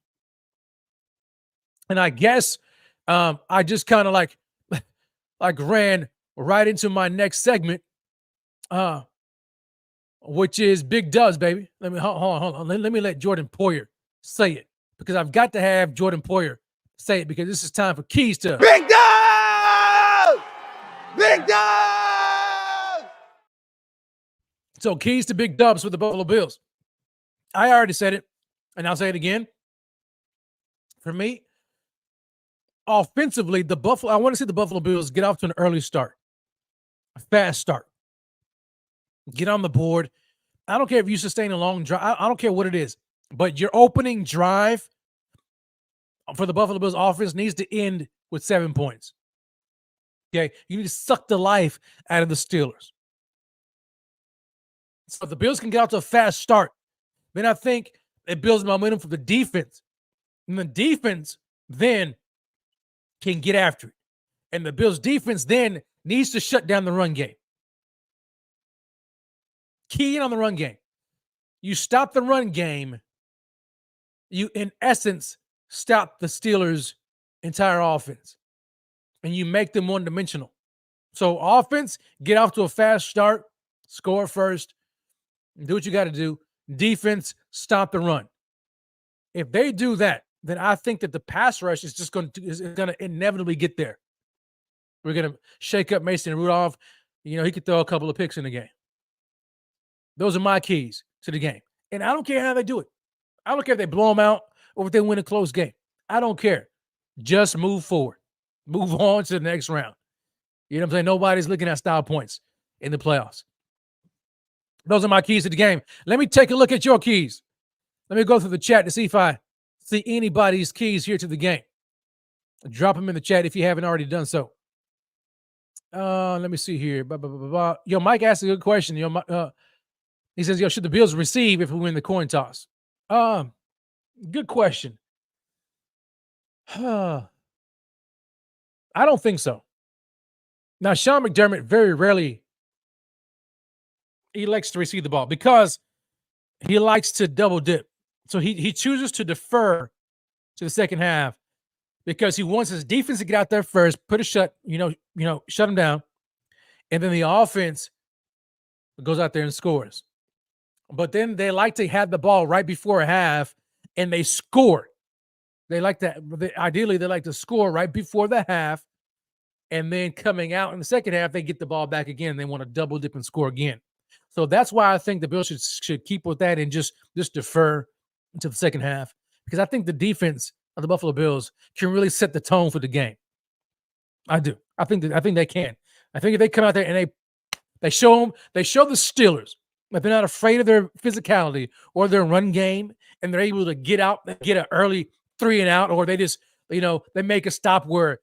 And I guess I just kind of like ran right into my next segment, which is Big Dubs, baby. Hold on. Let me let Jordan Poyer say it, because I've got to have Jordan Poyer say it, because this is time for Keys to Big Dubs! Big Dubs! So Keys to Big Dubs with the Buffalo Bills. I already said it, and I'll say it again. For me, offensively, I want to see the Buffalo Bills get off to an early start, a fast start, get on the board. I don't care if you sustain a long drive. I don't care what it is, but your opening drive for the Buffalo Bills offense needs to end with 7 points. Okay, you need to suck the life out of the Steelers. So if the Bills can get out to a fast start, then I think it builds momentum for the defense. And the defense then can get after it. And the Bills' defense then needs to shut down the run game. Key in on the run game. You stop the run game, you, in essence, stop the Steelers' entire offense. And you make them one-dimensional. So offense, get off to a fast start, score first, do what you got to do. Defense, stop the run. If they do that, then I think that the pass rush is just going to inevitably get there. We're going to shake up Mason Rudolph. He could throw a couple of picks in the game. Those are my keys to the game. And I don't care how they do it. I don't care if they blow them out or if they win a close game. I don't care. Just move forward. Move on to the next round. You know what I'm saying? Nobody's looking at style points in the playoffs. Those are my keys to the game. Let me take a look at your keys. Let me go through the chat to see if I see anybody's keys here to the game. Drop them in the chat if you haven't already done so. Let me see here. Yo, Mike asked a good question. He says, should the Bills receive if we win the coin toss? Good question. I don't think so. Now, Sean McDermott very rarely elects to receive the ball because he likes to double dip. So he chooses to defer to the second half because he wants his defense to get out there first, shut them down, and then the offense goes out there and scores. But then they like to have the ball right before a half, and they score. They like that. Ideally, they like to score right before the half, and then coming out in the second half, they get the ball back again. And they want to double dip and score again. So that's why I think the Bills should keep with that and just defer until the second half, because I think the defense of the Buffalo Bills can really set the tone for the game. I do. I think they can. I think if they come out there and they show the Steelers that they're not afraid of their physicality or their run game, and they're able to get out, get an early 3 and out, or they just, they make a stop where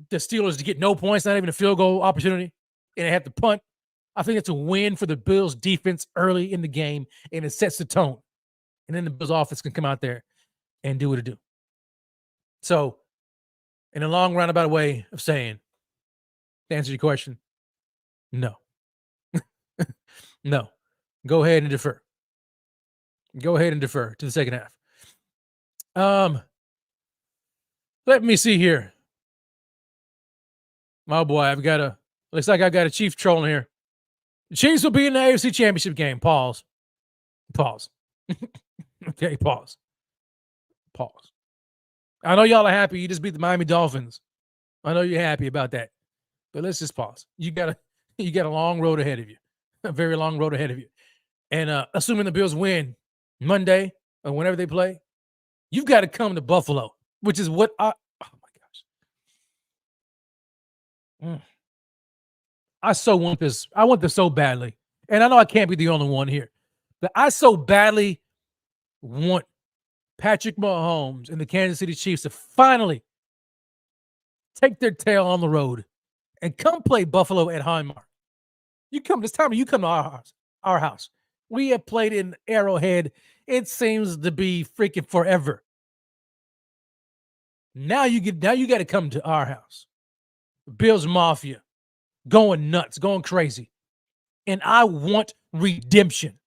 the Steelers get no points, not even a field goal opportunity, and they have to punt. I think it's a win for the Bills defense early in the game, and it sets the tone. And then the Bills offense can come out there and do what it do. So, in a long roundabout way of saying, to answer your question, no. No. Go ahead and defer. Go ahead and defer to the second half. Let me see here. Oh boy, looks like I got a Chief trolling here. The Chiefs will be in the AFC Championship game. Pause. Okay, pause. I know y'all are happy you just beat the Miami Dolphins. I know you're happy about that. But let's just pause. You got a long road ahead of you. A very long road ahead of you. And assuming the Bills win, Monday or whenever they play, you've got to come to Buffalo, which is what oh my gosh. I so want this. I want this so badly. And I know I can't be the only one here, but I so badly want Patrick Mahomes and the Kansas City Chiefs to finally take their tail on the road and come play Buffalo at Highmark. You come this time, you come to our house. We have played in Arrowhead. It seems to be freaking forever. Now you got to come to our house. Bills Mafia going nuts, going crazy. And I want redemption.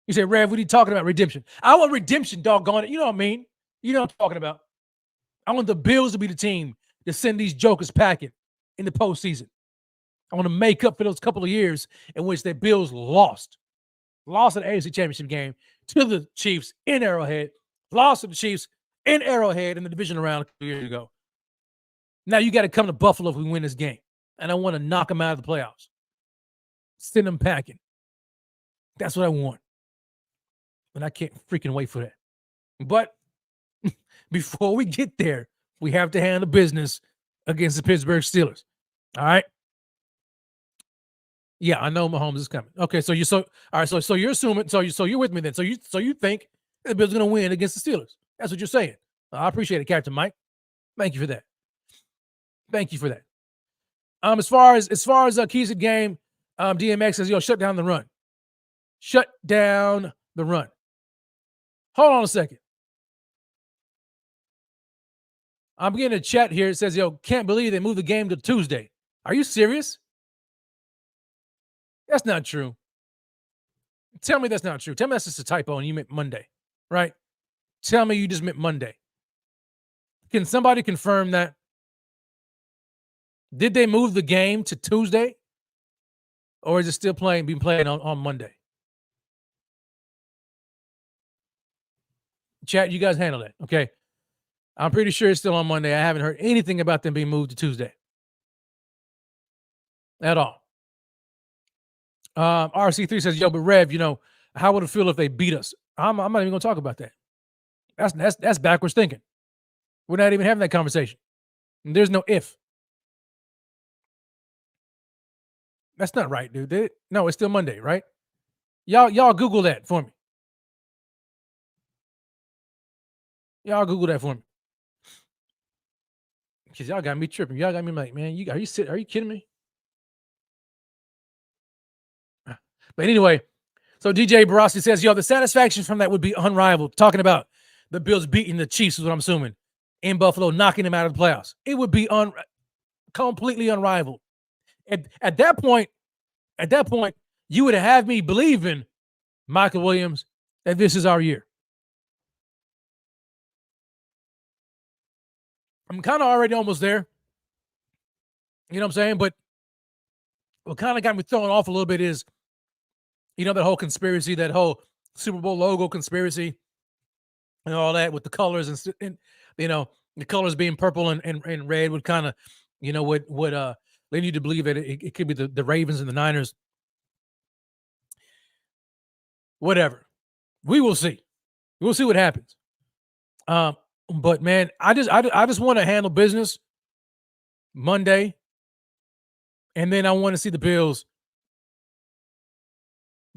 You say, Rev, what are you talking about? Redemption. I want redemption, doggone it. You know what I mean? You know what I'm talking about. I want the Bills to be the team to send these jokers packing in the postseason. I want to make up for those couple of years in which the Bills lost an AFC Championship game to the Chiefs in Arrowhead, lost to the Chiefs in Arrowhead in the division round a couple years ago. Now you got to come to Buffalo if we win this game. And I want to knock them out of the playoffs. Send them packing. That's what I want. And I can't freaking wait for that. But before we get there, we have to handle business against the Pittsburgh Steelers. All right? Yeah, I know Mahomes is coming. Okay, so you're assuming, so you're with me then. So you think the Bills are going to win against the Steelers. That's what you're saying. I appreciate it, Captain Mike. Thank you for that. Thank you for that. As far as keys to the game, DMX says, shut down the run. Shut down the run. Hold on a second. I'm getting a chat here. It says, can't believe they moved the game to Tuesday. Are you serious? That's not true. Tell me that's not true. Tell me that's just a typo and you meant Monday, right? Tell me you just meant Monday. Can somebody confirm that? Did they move the game to Tuesday? Or is it still being played on Monday? Chat, you guys handle that, okay? I'm pretty sure it's still on Monday. I haven't heard anything about them being moved to Tuesday. At all. RC3 says, but Rev, how would it feel if they beat us? I'm not even going to talk about that. That's backwards thinking. We're not even having that conversation. And there's no if. That's not right, dude. No, it's still Monday, right? Y'all Google that for me. Y'all Google that for me. Because y'all got me tripping. Y'all got me like, man, are you kidding me? But anyway, so DJ Barossi says, the satisfaction from that would be unrivaled. Talking about the Bills beating the Chiefs is what I'm assuming. In Buffalo, knocking them out of the playoffs. It would be completely unrivaled. At that point, you would have me believing, Michael Williams, that this is our year. I'm kind of already almost there. You know what I'm saying? But what kind of got me thrown off a little bit is, that whole conspiracy, that whole Super Bowl logo conspiracy and all that with the colors and the colors being purple and red would kind of, would lead you to believe that it could be the Ravens and the Niners. Whatever. We will see. We'll see what happens. But man, I just want to handle business Monday. And then I want to see the Bills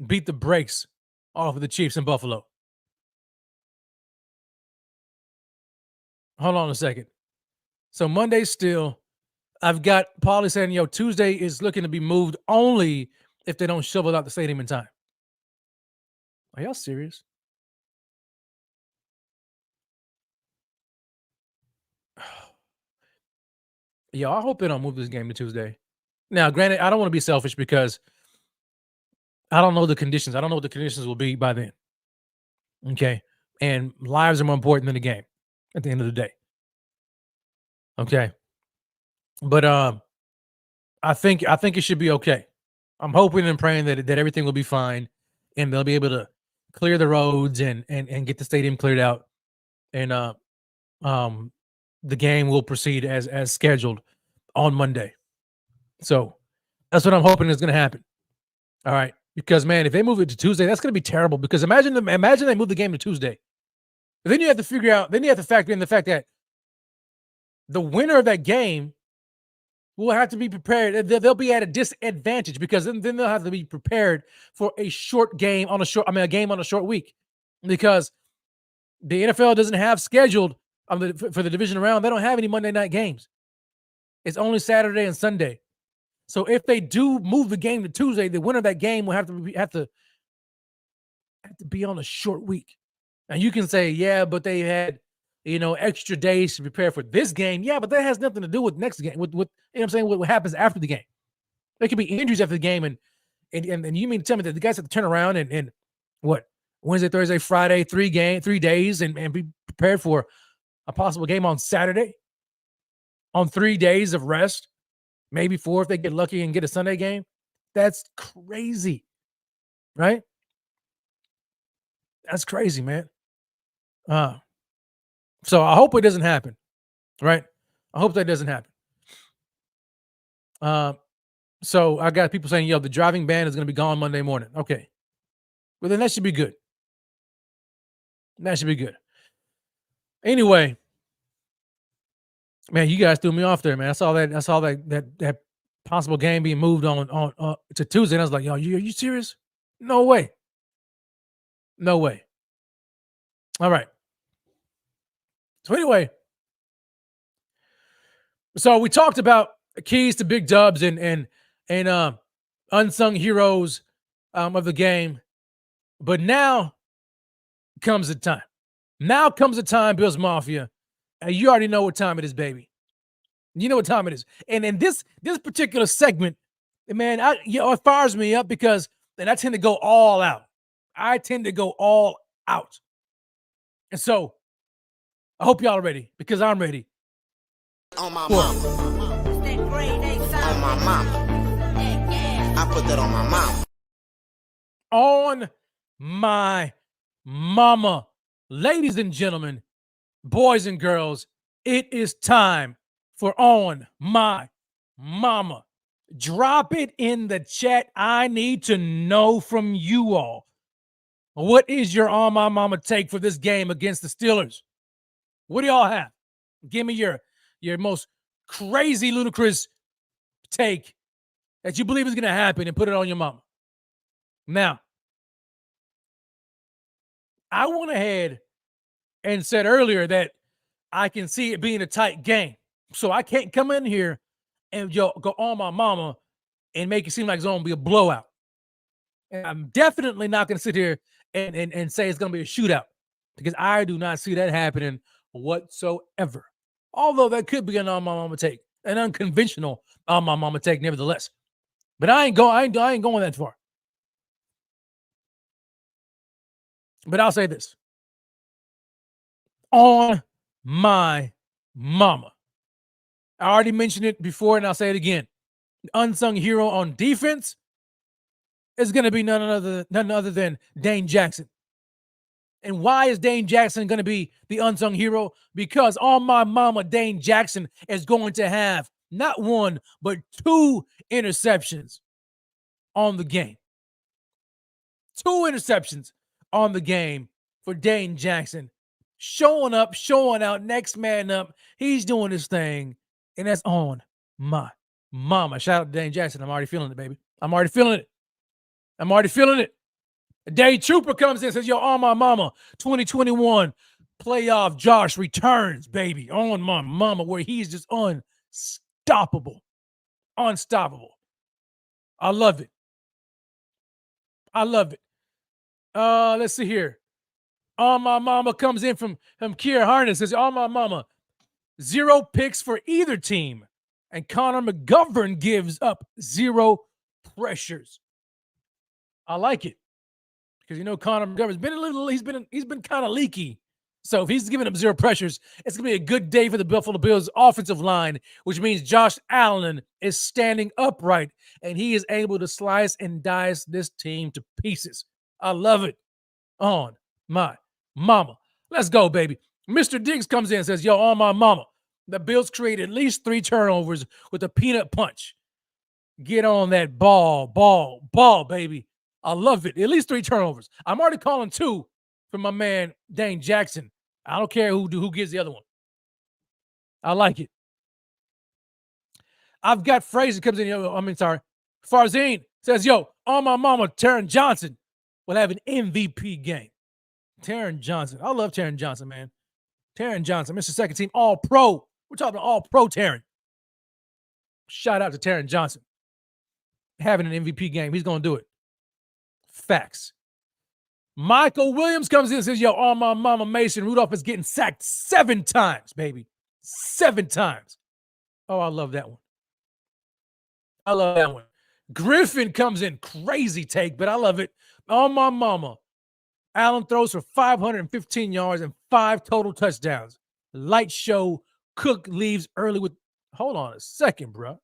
beat the brakes off of the Chiefs in Buffalo. Hold on a second. So Monday still, I've got Paulie saying, Tuesday is looking to be moved only if they don't shovel out the stadium in time. Are y'all serious? I hope they don't move this game to Tuesday. Now, granted, I don't want to be selfish because I don't know the conditions. I don't know what the conditions will be by then. Okay. And lives are more important than the game at the end of the day. Okay. But I think it should be okay. I'm hoping and praying that everything will be fine and they'll be able to clear the roads and get the stadium cleared out. And the game will proceed as scheduled on Monday. So that's what I'm hoping is going to happen. All right. Because, man, if they move it to Tuesday, that's going to be terrible. Because imagine they move the game to Tuesday. But then you have to figure out, then you have to factor in the fact that the winner of that game will have to be prepared. They'll be at a disadvantage because then they'll have to be prepared for a game on a short week. Because the NFL doesn't have scheduled for the division round. They don't have any Monday night games. It's only Saturday and Sunday. So if they do move the game to Tuesday, the winner of that game will have to be on a short week. And you can say, yeah, but they had, extra days to prepare for this game. Yeah, but that has nothing to do with next game. With what happens after the game. There could be injuries after the game, and you mean to tell me that the guys have to turn around and what, Wednesday, Thursday, Friday, 3 days and be prepared for a possible game on Saturday, on 3 days of rest, maybe 4 if they get lucky and get a Sunday game? That's crazy, right? That's crazy, man. So I hope it doesn't happen, right? I hope that doesn't happen. So I got people saying, the driving ban is going to be gone Monday morning. Okay. Well, then that should be good. That should be good. Anyway, man, you guys threw me off there, man. I saw that possible game being moved on to Tuesday, and I was like, are you serious? No way. No way. All right. So anyway, so we talked about keys to big dubs and unsung heroes of the game, but now comes the time. Now comes the time, Bills Mafia. You already know what time it is, baby. You know what time it is. And in this particular segment, man, it fires me up because then I tend to go all out. And so I hope y'all are ready because I'm ready. On my mama. On my mama. I put that on my mama. On my mama. Ladies and gentlemen, boys and girls, it is time for On My Mama. Drop it in the chat. I need to know from you all. What is your On My Mama take for this game against the Steelers? What do y'all have? Give me your most crazy, ludicrous take that you believe is going to happen and put it on your mama. Now, I went ahead and said earlier that I can see it being a tight game. So I can't come in here and go on my mama and make it seem like it's going to be a blowout. And I'm definitely not going to sit here and say it's going to be a shootout because I do not see that happening whatsoever. Although that could be an on my mama take, an unconventional on my mama take, nevertheless. But I ain't going that far. But I'll say this. On my mama. I already mentioned it before, and I'll say it again. The unsung hero on defense is going to be none other than Dane Jackson. And why is Dane Jackson going to be the unsung hero? Because on my mama, Dane Jackson is going to have not 1, but 2 interceptions on the game. 2 interceptions on the game for Dane Jackson. Showing up, showing out, next man up. He's doing his thing, and that's on my mama. Shout out to Dane Jackson. I'm already feeling it, baby. I'm already feeling it. Day Trooper comes in and says, on my mama, 2021 playoff Josh returns, baby. On my mama, where he's just unstoppable. Unstoppable. I love it. Let's see here. On my mama comes in from Kier Harness, says, on my mama, 0 picks for either team. And Connor McGovern gives up 0 pressures. I like it. Because Connor McGovern's been he's been kind of leaky. So if he's giving up 0 pressures, it's gonna be a good day for the Buffalo Bills offensive line, which means Josh Allen is standing upright and he is able to slice and dice this team to pieces. I love it. On my mama. Let's go, baby. Mr. Diggs comes in and says, on my mama. The Bills create at least 3 turnovers with a peanut punch. Get on that ball, baby. I love it. At least 3 turnovers. I'm already calling 2 from my man Dane Jackson. I don't care who gives the other one. I like it. I've got Fraser comes in. Farzine says, yo, on my mama, Taron Johnson will have an MVP game. Taron Johnson. I love Taron Johnson, man. Taron Johnson, Mr. Second Team All-Pro. We're talking about All-Pro Taron. Shout out to Taron Johnson. Having an MVP game. He's going to do it. Facts. Michael Williams comes in and says, yo, on my mama, Mason Rudolph is getting sacked 7 times, baby. 7 times. Oh, I love that one. I love that one. Griffin comes in. Crazy take, but I love it. On my mama. Allen throws for 515 yards and 5 total touchdowns. Light show. Cook leaves early with... Hold on a second, bro.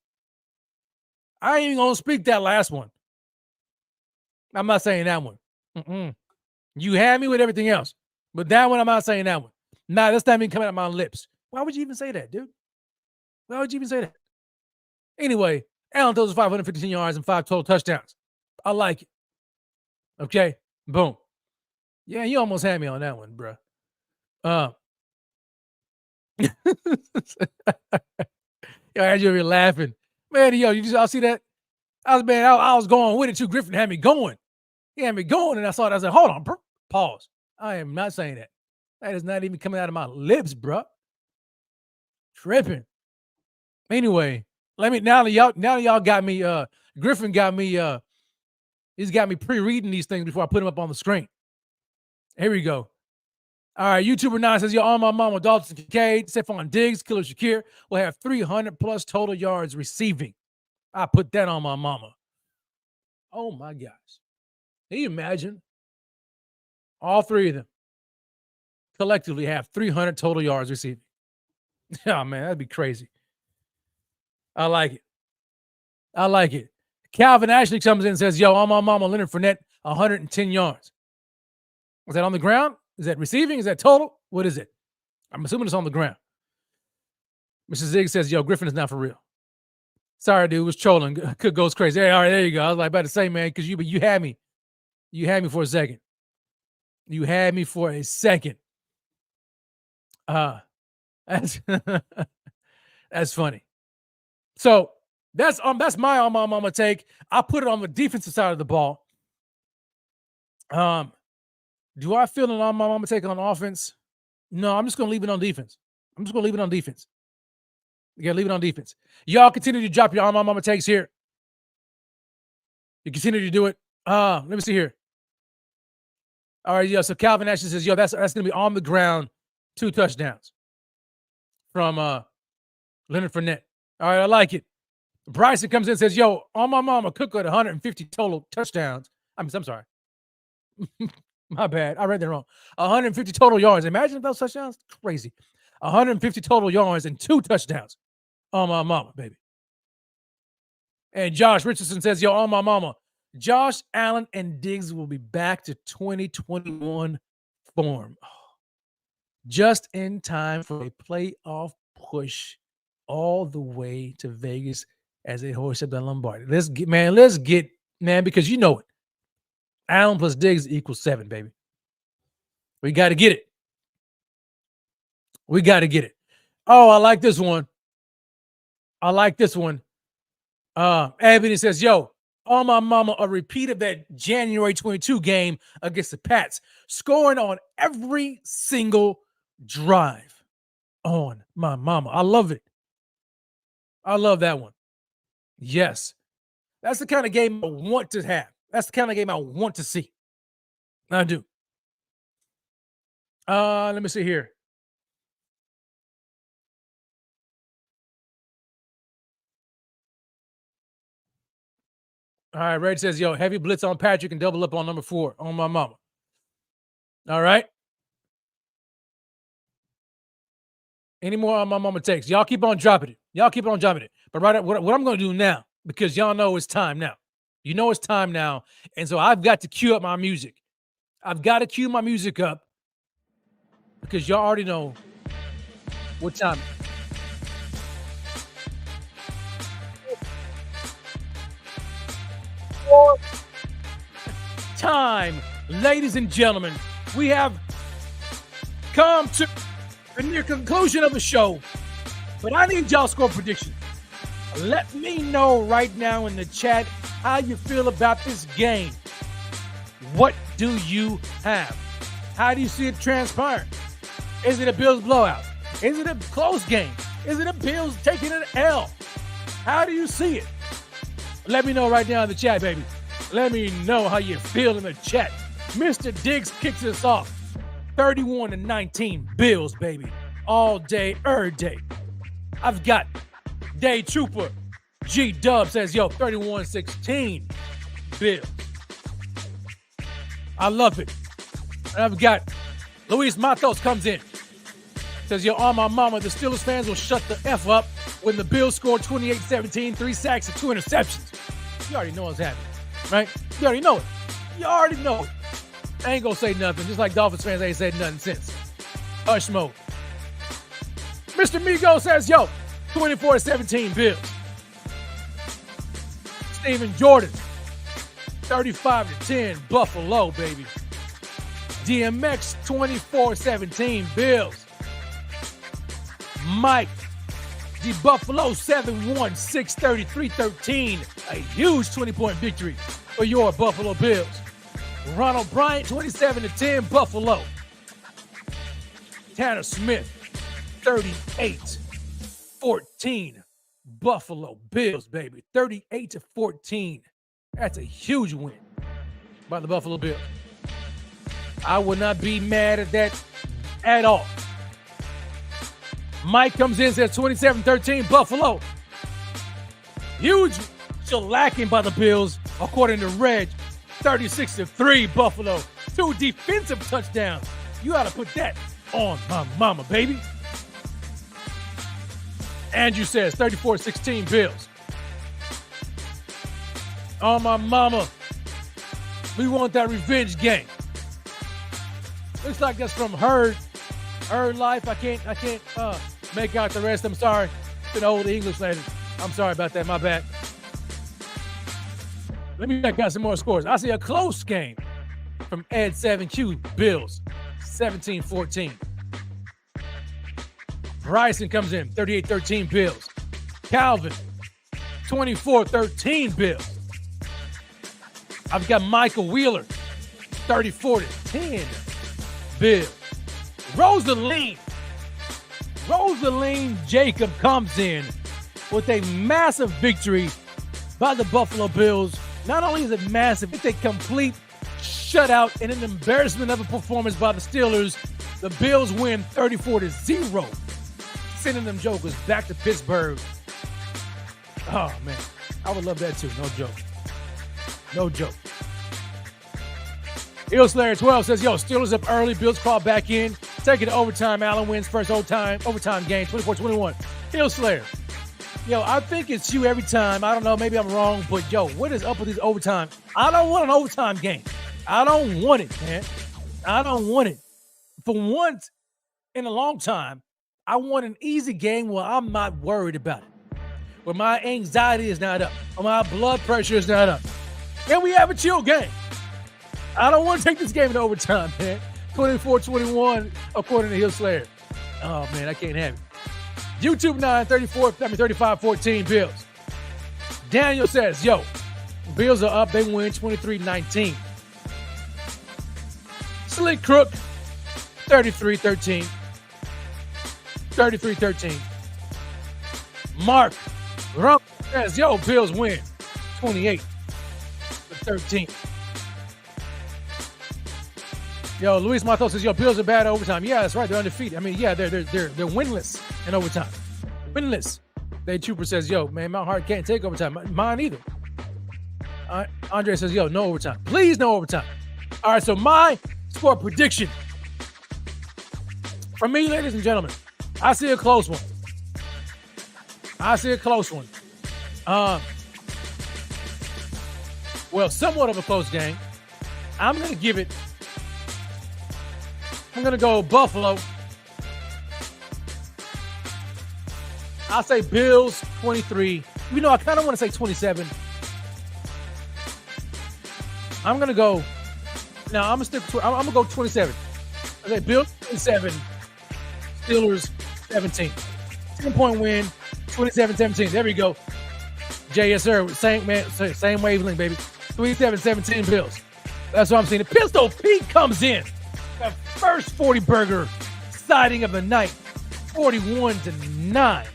I ain't even going to speak that last one. I'm not saying that one. You had me with everything else. But that one, I'm not saying that one. Nah, that's not even coming out of my lips. Why would you even say that, dude? Why would you even say that? Anyway, Allen throws 515 yards and 5 total touchdowns. I like it. Okay? Boom. Yeah, you almost had me on that one, bro. Yo, I had you over here laughing. Man, yo, y'all see that? I was going with it too. Griffin had me going. He had me going, and I saw it. I said, hold on, bro. Pause. I am not saying that. That is not even coming out of my lips, bro. Tripping. Anyway, now that y'all got me, Griffin got me, he's got me pre-reading these things before I put them up on the screen. Here we go. All right, YouTuber 9 says, yo, on my mama, Dalton Kincaid, Stephon Diggs, Killer Shakir will have 300 plus total yards receiving. I put that on my mama. Oh my gosh. Can you imagine? All 3 of them collectively have 300 total yards receiving. Oh man, that'd be crazy. I like it. I like it. Calvin Ashley comes in and says, yo, on my mama, Leonard Fournette, 110 yards. Was that on the ground? Is that receiving? Is that total? What is it? I'm assuming it's on the ground. Mr. Ziggs says, yo, Griffin is not for real. Sorry, dude, was trolling. Cook goes crazy. Hey, all right, there you go. I was like about to say, man, because you had me. You had me for a second. You had me for a second. That's that's funny. So that's my on my mama take. I put it on the defensive side of the ball. Do I feel an on my mama take on offense? No, I'm just gonna leave it on defense. I'm just gonna leave it on defense. You gotta leave it on defense. Y'all continue to drop your on my mama takes here. You continue to do it. Let me see here. All right, yeah. So Calvin Ashley says, yo, that's gonna be on the ground, 2 touchdowns from Leonard Fournette. All right, I like it. Bryson comes in and says, yo, on my mama, Cook at 150 total touchdowns. I'm sorry. My bad. I read that wrong. 150 total yards. Imagine if those touchdowns. Crazy. 150 total yards and 2 touchdowns on my mama, baby. And Josh Richardson says, yo, on my mama, Josh Allen and Diggs will be back to 2021 form. Just in time for a playoff push all the way to Vegas as they hoist up the Lombardi. Let's get, because you know it. Allen plus Diggs equals 7, baby. We got to get it. We got to get it. Oh, I like this one. Ebony says, yo, on my mama, a repeat of that January 22 game against the Pats, scoring on every single drive. On my mama. I love it. I love that one. Yes. That's the kind of game I want to have. That's the kind of game I want to see. I do. Let me see here. All right, Red says, yo, heavy blitz on Patrick and double up on number 4 on my mama. All right. Any more on my mama takes? Y'all keep on dropping it. But right, what I'm going to do now, because y'all know it's time now. You know it's time now. And so I've got to cue up my music. I've got to cue my music up because y'all already know what time. time, ladies and gentlemen. We have come to the near conclusion of the show, but I need y'all score predictions. Let me know right now in the chat how you feel about this game. What do you have? How do you see it transpiring? Is it a Bills blowout? Is it a close game? Is it a Bills taking an L? How do you see it? Let me know right now in the chat, baby. Let me know how you feel in the chat. Mr. Diggs kicks us off. 31-19 Bills, baby. All day, every day. I've got Day Trooper G-Dub says, yo, 31-16 Bills. I love it. And I've got Luis Matos comes in. Says, yo, on my mama, the Steelers fans will shut the F up when the Bills score 28-17, 3 sacks and 2 interceptions. You already know what's happening, right? You already know it. You already know it. I ain't gonna say nothing, just like Dolphins fans ain't said nothing since. Hush mode. Mr. Migo says, yo, 24-17 Bills. Steven Jordan, 35-10 Buffalo, baby. DMX, 24-17 Bills. Mike, the Buffalo 7-1, 633-13. A huge 20-point victory for your Buffalo Bills. Ronald Bryant, 27-10 Buffalo. Tanner Smith, 38-14 Buffalo Bills, baby. 38-14. That's a huge win by the Buffalo Bills. I would not be mad at that at all. Mike comes in, says 27-13 Buffalo. Huge shellacking by the Bills, according to Reg. 36-3 Buffalo. 2 defensive touchdowns. You ought to put that on my mama, baby. Andrew says 34-16 Bills. On my mama. We want that revenge game. Looks like that's from Herd Life. I can't make out the rest. I'm sorry. It's an old English lady. I'm sorry about that. My bad. Let me check out some more scores. I see a close game from Ed 7Q. Bills, 17-14. Bryson comes in, 38-13 Bills. Calvin, 24-13 Bills. I've got Michael Wheeler, 34-10 Bills. Rosaline Jacob comes in with a massive victory by the Buffalo Bills. Not only is it massive, it's a complete shutout and an embarrassment of a performance by the Steelers. The Bills win 34-0, sending them jokers back to Pittsburgh. Oh, man. I would love that too. No joke. No joke. Hill Slayer 12 says, yo, Steelers up early. Bills call back in. Take it to overtime. Allen wins first overtime game, 24-21. Hill Slayer. Yo, I think it's you every time. I don't know. Maybe I'm wrong. But, yo, what is up with this overtime? I don't want an overtime game. I don't want it, man. I don't want it. For once in a long time, I want an easy game where I'm not worried about it, where my anxiety is not up, or my blood pressure is not up. Can we have a chill game? I don't want to take this game into overtime, man. 24-21, according to Hill Slayer. Oh, man, I can't have it. YouTube 35-14 Bills. Daniel says, yo, Bills are up. They win 23-19. Slick Crook, 33-13. 33-13. Mark Rump says, yo, Bills win 28-13. Yo, Luis Matos says, yo, Bills are bad at overtime. Yeah, that's right. They're undefeated. I mean, yeah, they're winless in overtime. Winless. Day Trooper says, yo, man, my heart can't take overtime. Mine either. Andre says, yo, no overtime. Please, no overtime. All right, so my score prediction. For me, ladies and gentlemen, I see a close one. Well, somewhat of a close game. I'm going to go Buffalo. I'll say Bills 23. I kind of want to say 27. I'm going to go No, I'm gonna go 27. Okay, Bills 27, Steelers 17. 10-point win, 27-17. There we go. Yes, sir. Same wavelength, baby. 27-17 Bills. That's what I'm saying. The Pistol Pete comes in. The first 40 burger sighting of the night. 41-9.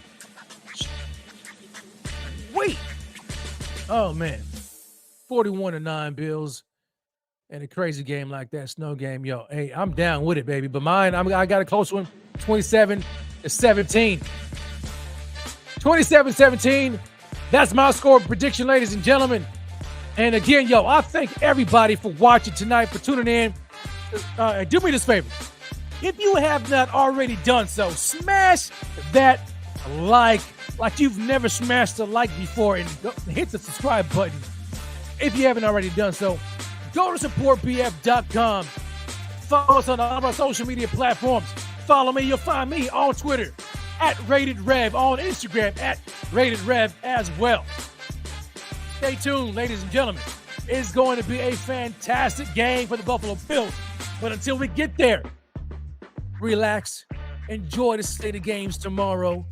Wait. Oh, man. 41-9 Bills. And a crazy game like that, snow game. Yo, hey, I'm down with it, baby. But mine, I got a close one. 27-17. 27-17. That's my score prediction, ladies and gentlemen. And again, yo, I thank everybody for watching tonight, for tuning in. Do me this favor. If you have not already done so, smash that like you've never smashed a like before, and hit the subscribe button if you haven't already done so. Go to supportbf.com. Follow us on all of our social media platforms. Follow me. You'll find me on Twitter @RatedRev, on Instagram @RatedRev as well. Stay tuned, ladies and gentlemen. It's going to be a fantastic game for the Buffalo Bills. But until we get there, relax. Enjoy the state of games tomorrow.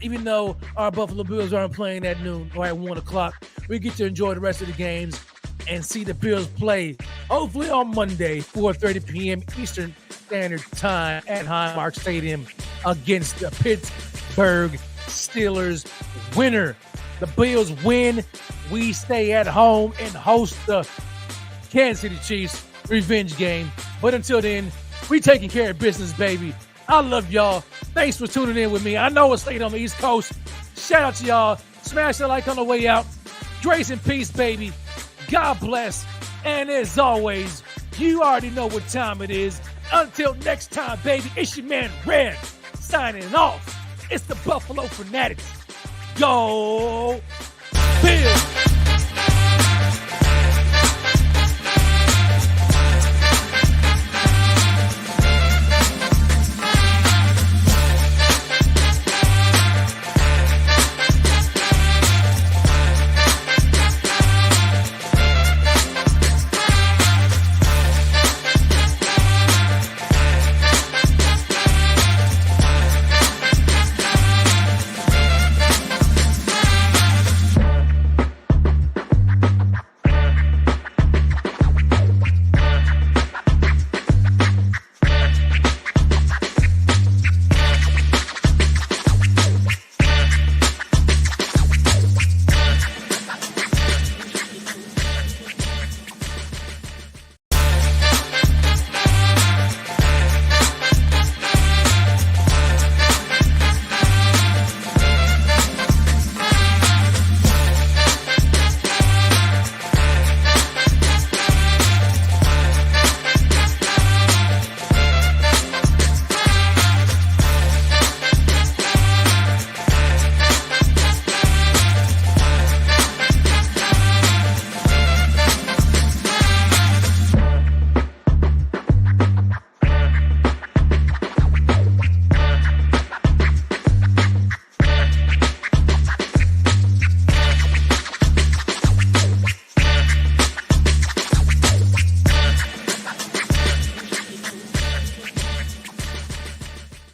Even though our Buffalo Bills aren't playing at noon or at 1 o'clock, we get to enjoy the rest of the games and see the Bills play, hopefully on Monday, 4:30 p.m. Eastern Standard Time at Highmark Stadium against the Pittsburgh Steelers. Winner. The Bills win. We stay at home and host the Kansas City Chiefs revenge game. But until then, we taking care of business, baby. I love y'all. Thanks for tuning in with me. I know it's late on the East Coast. Shout out to y'all. Smash the like on the way out. Grace and peace, baby. God bless. And as always, you already know what time it is. Until next time, baby, it's your man Red signing off. It's the Buffalo Fanatics. Go Bills!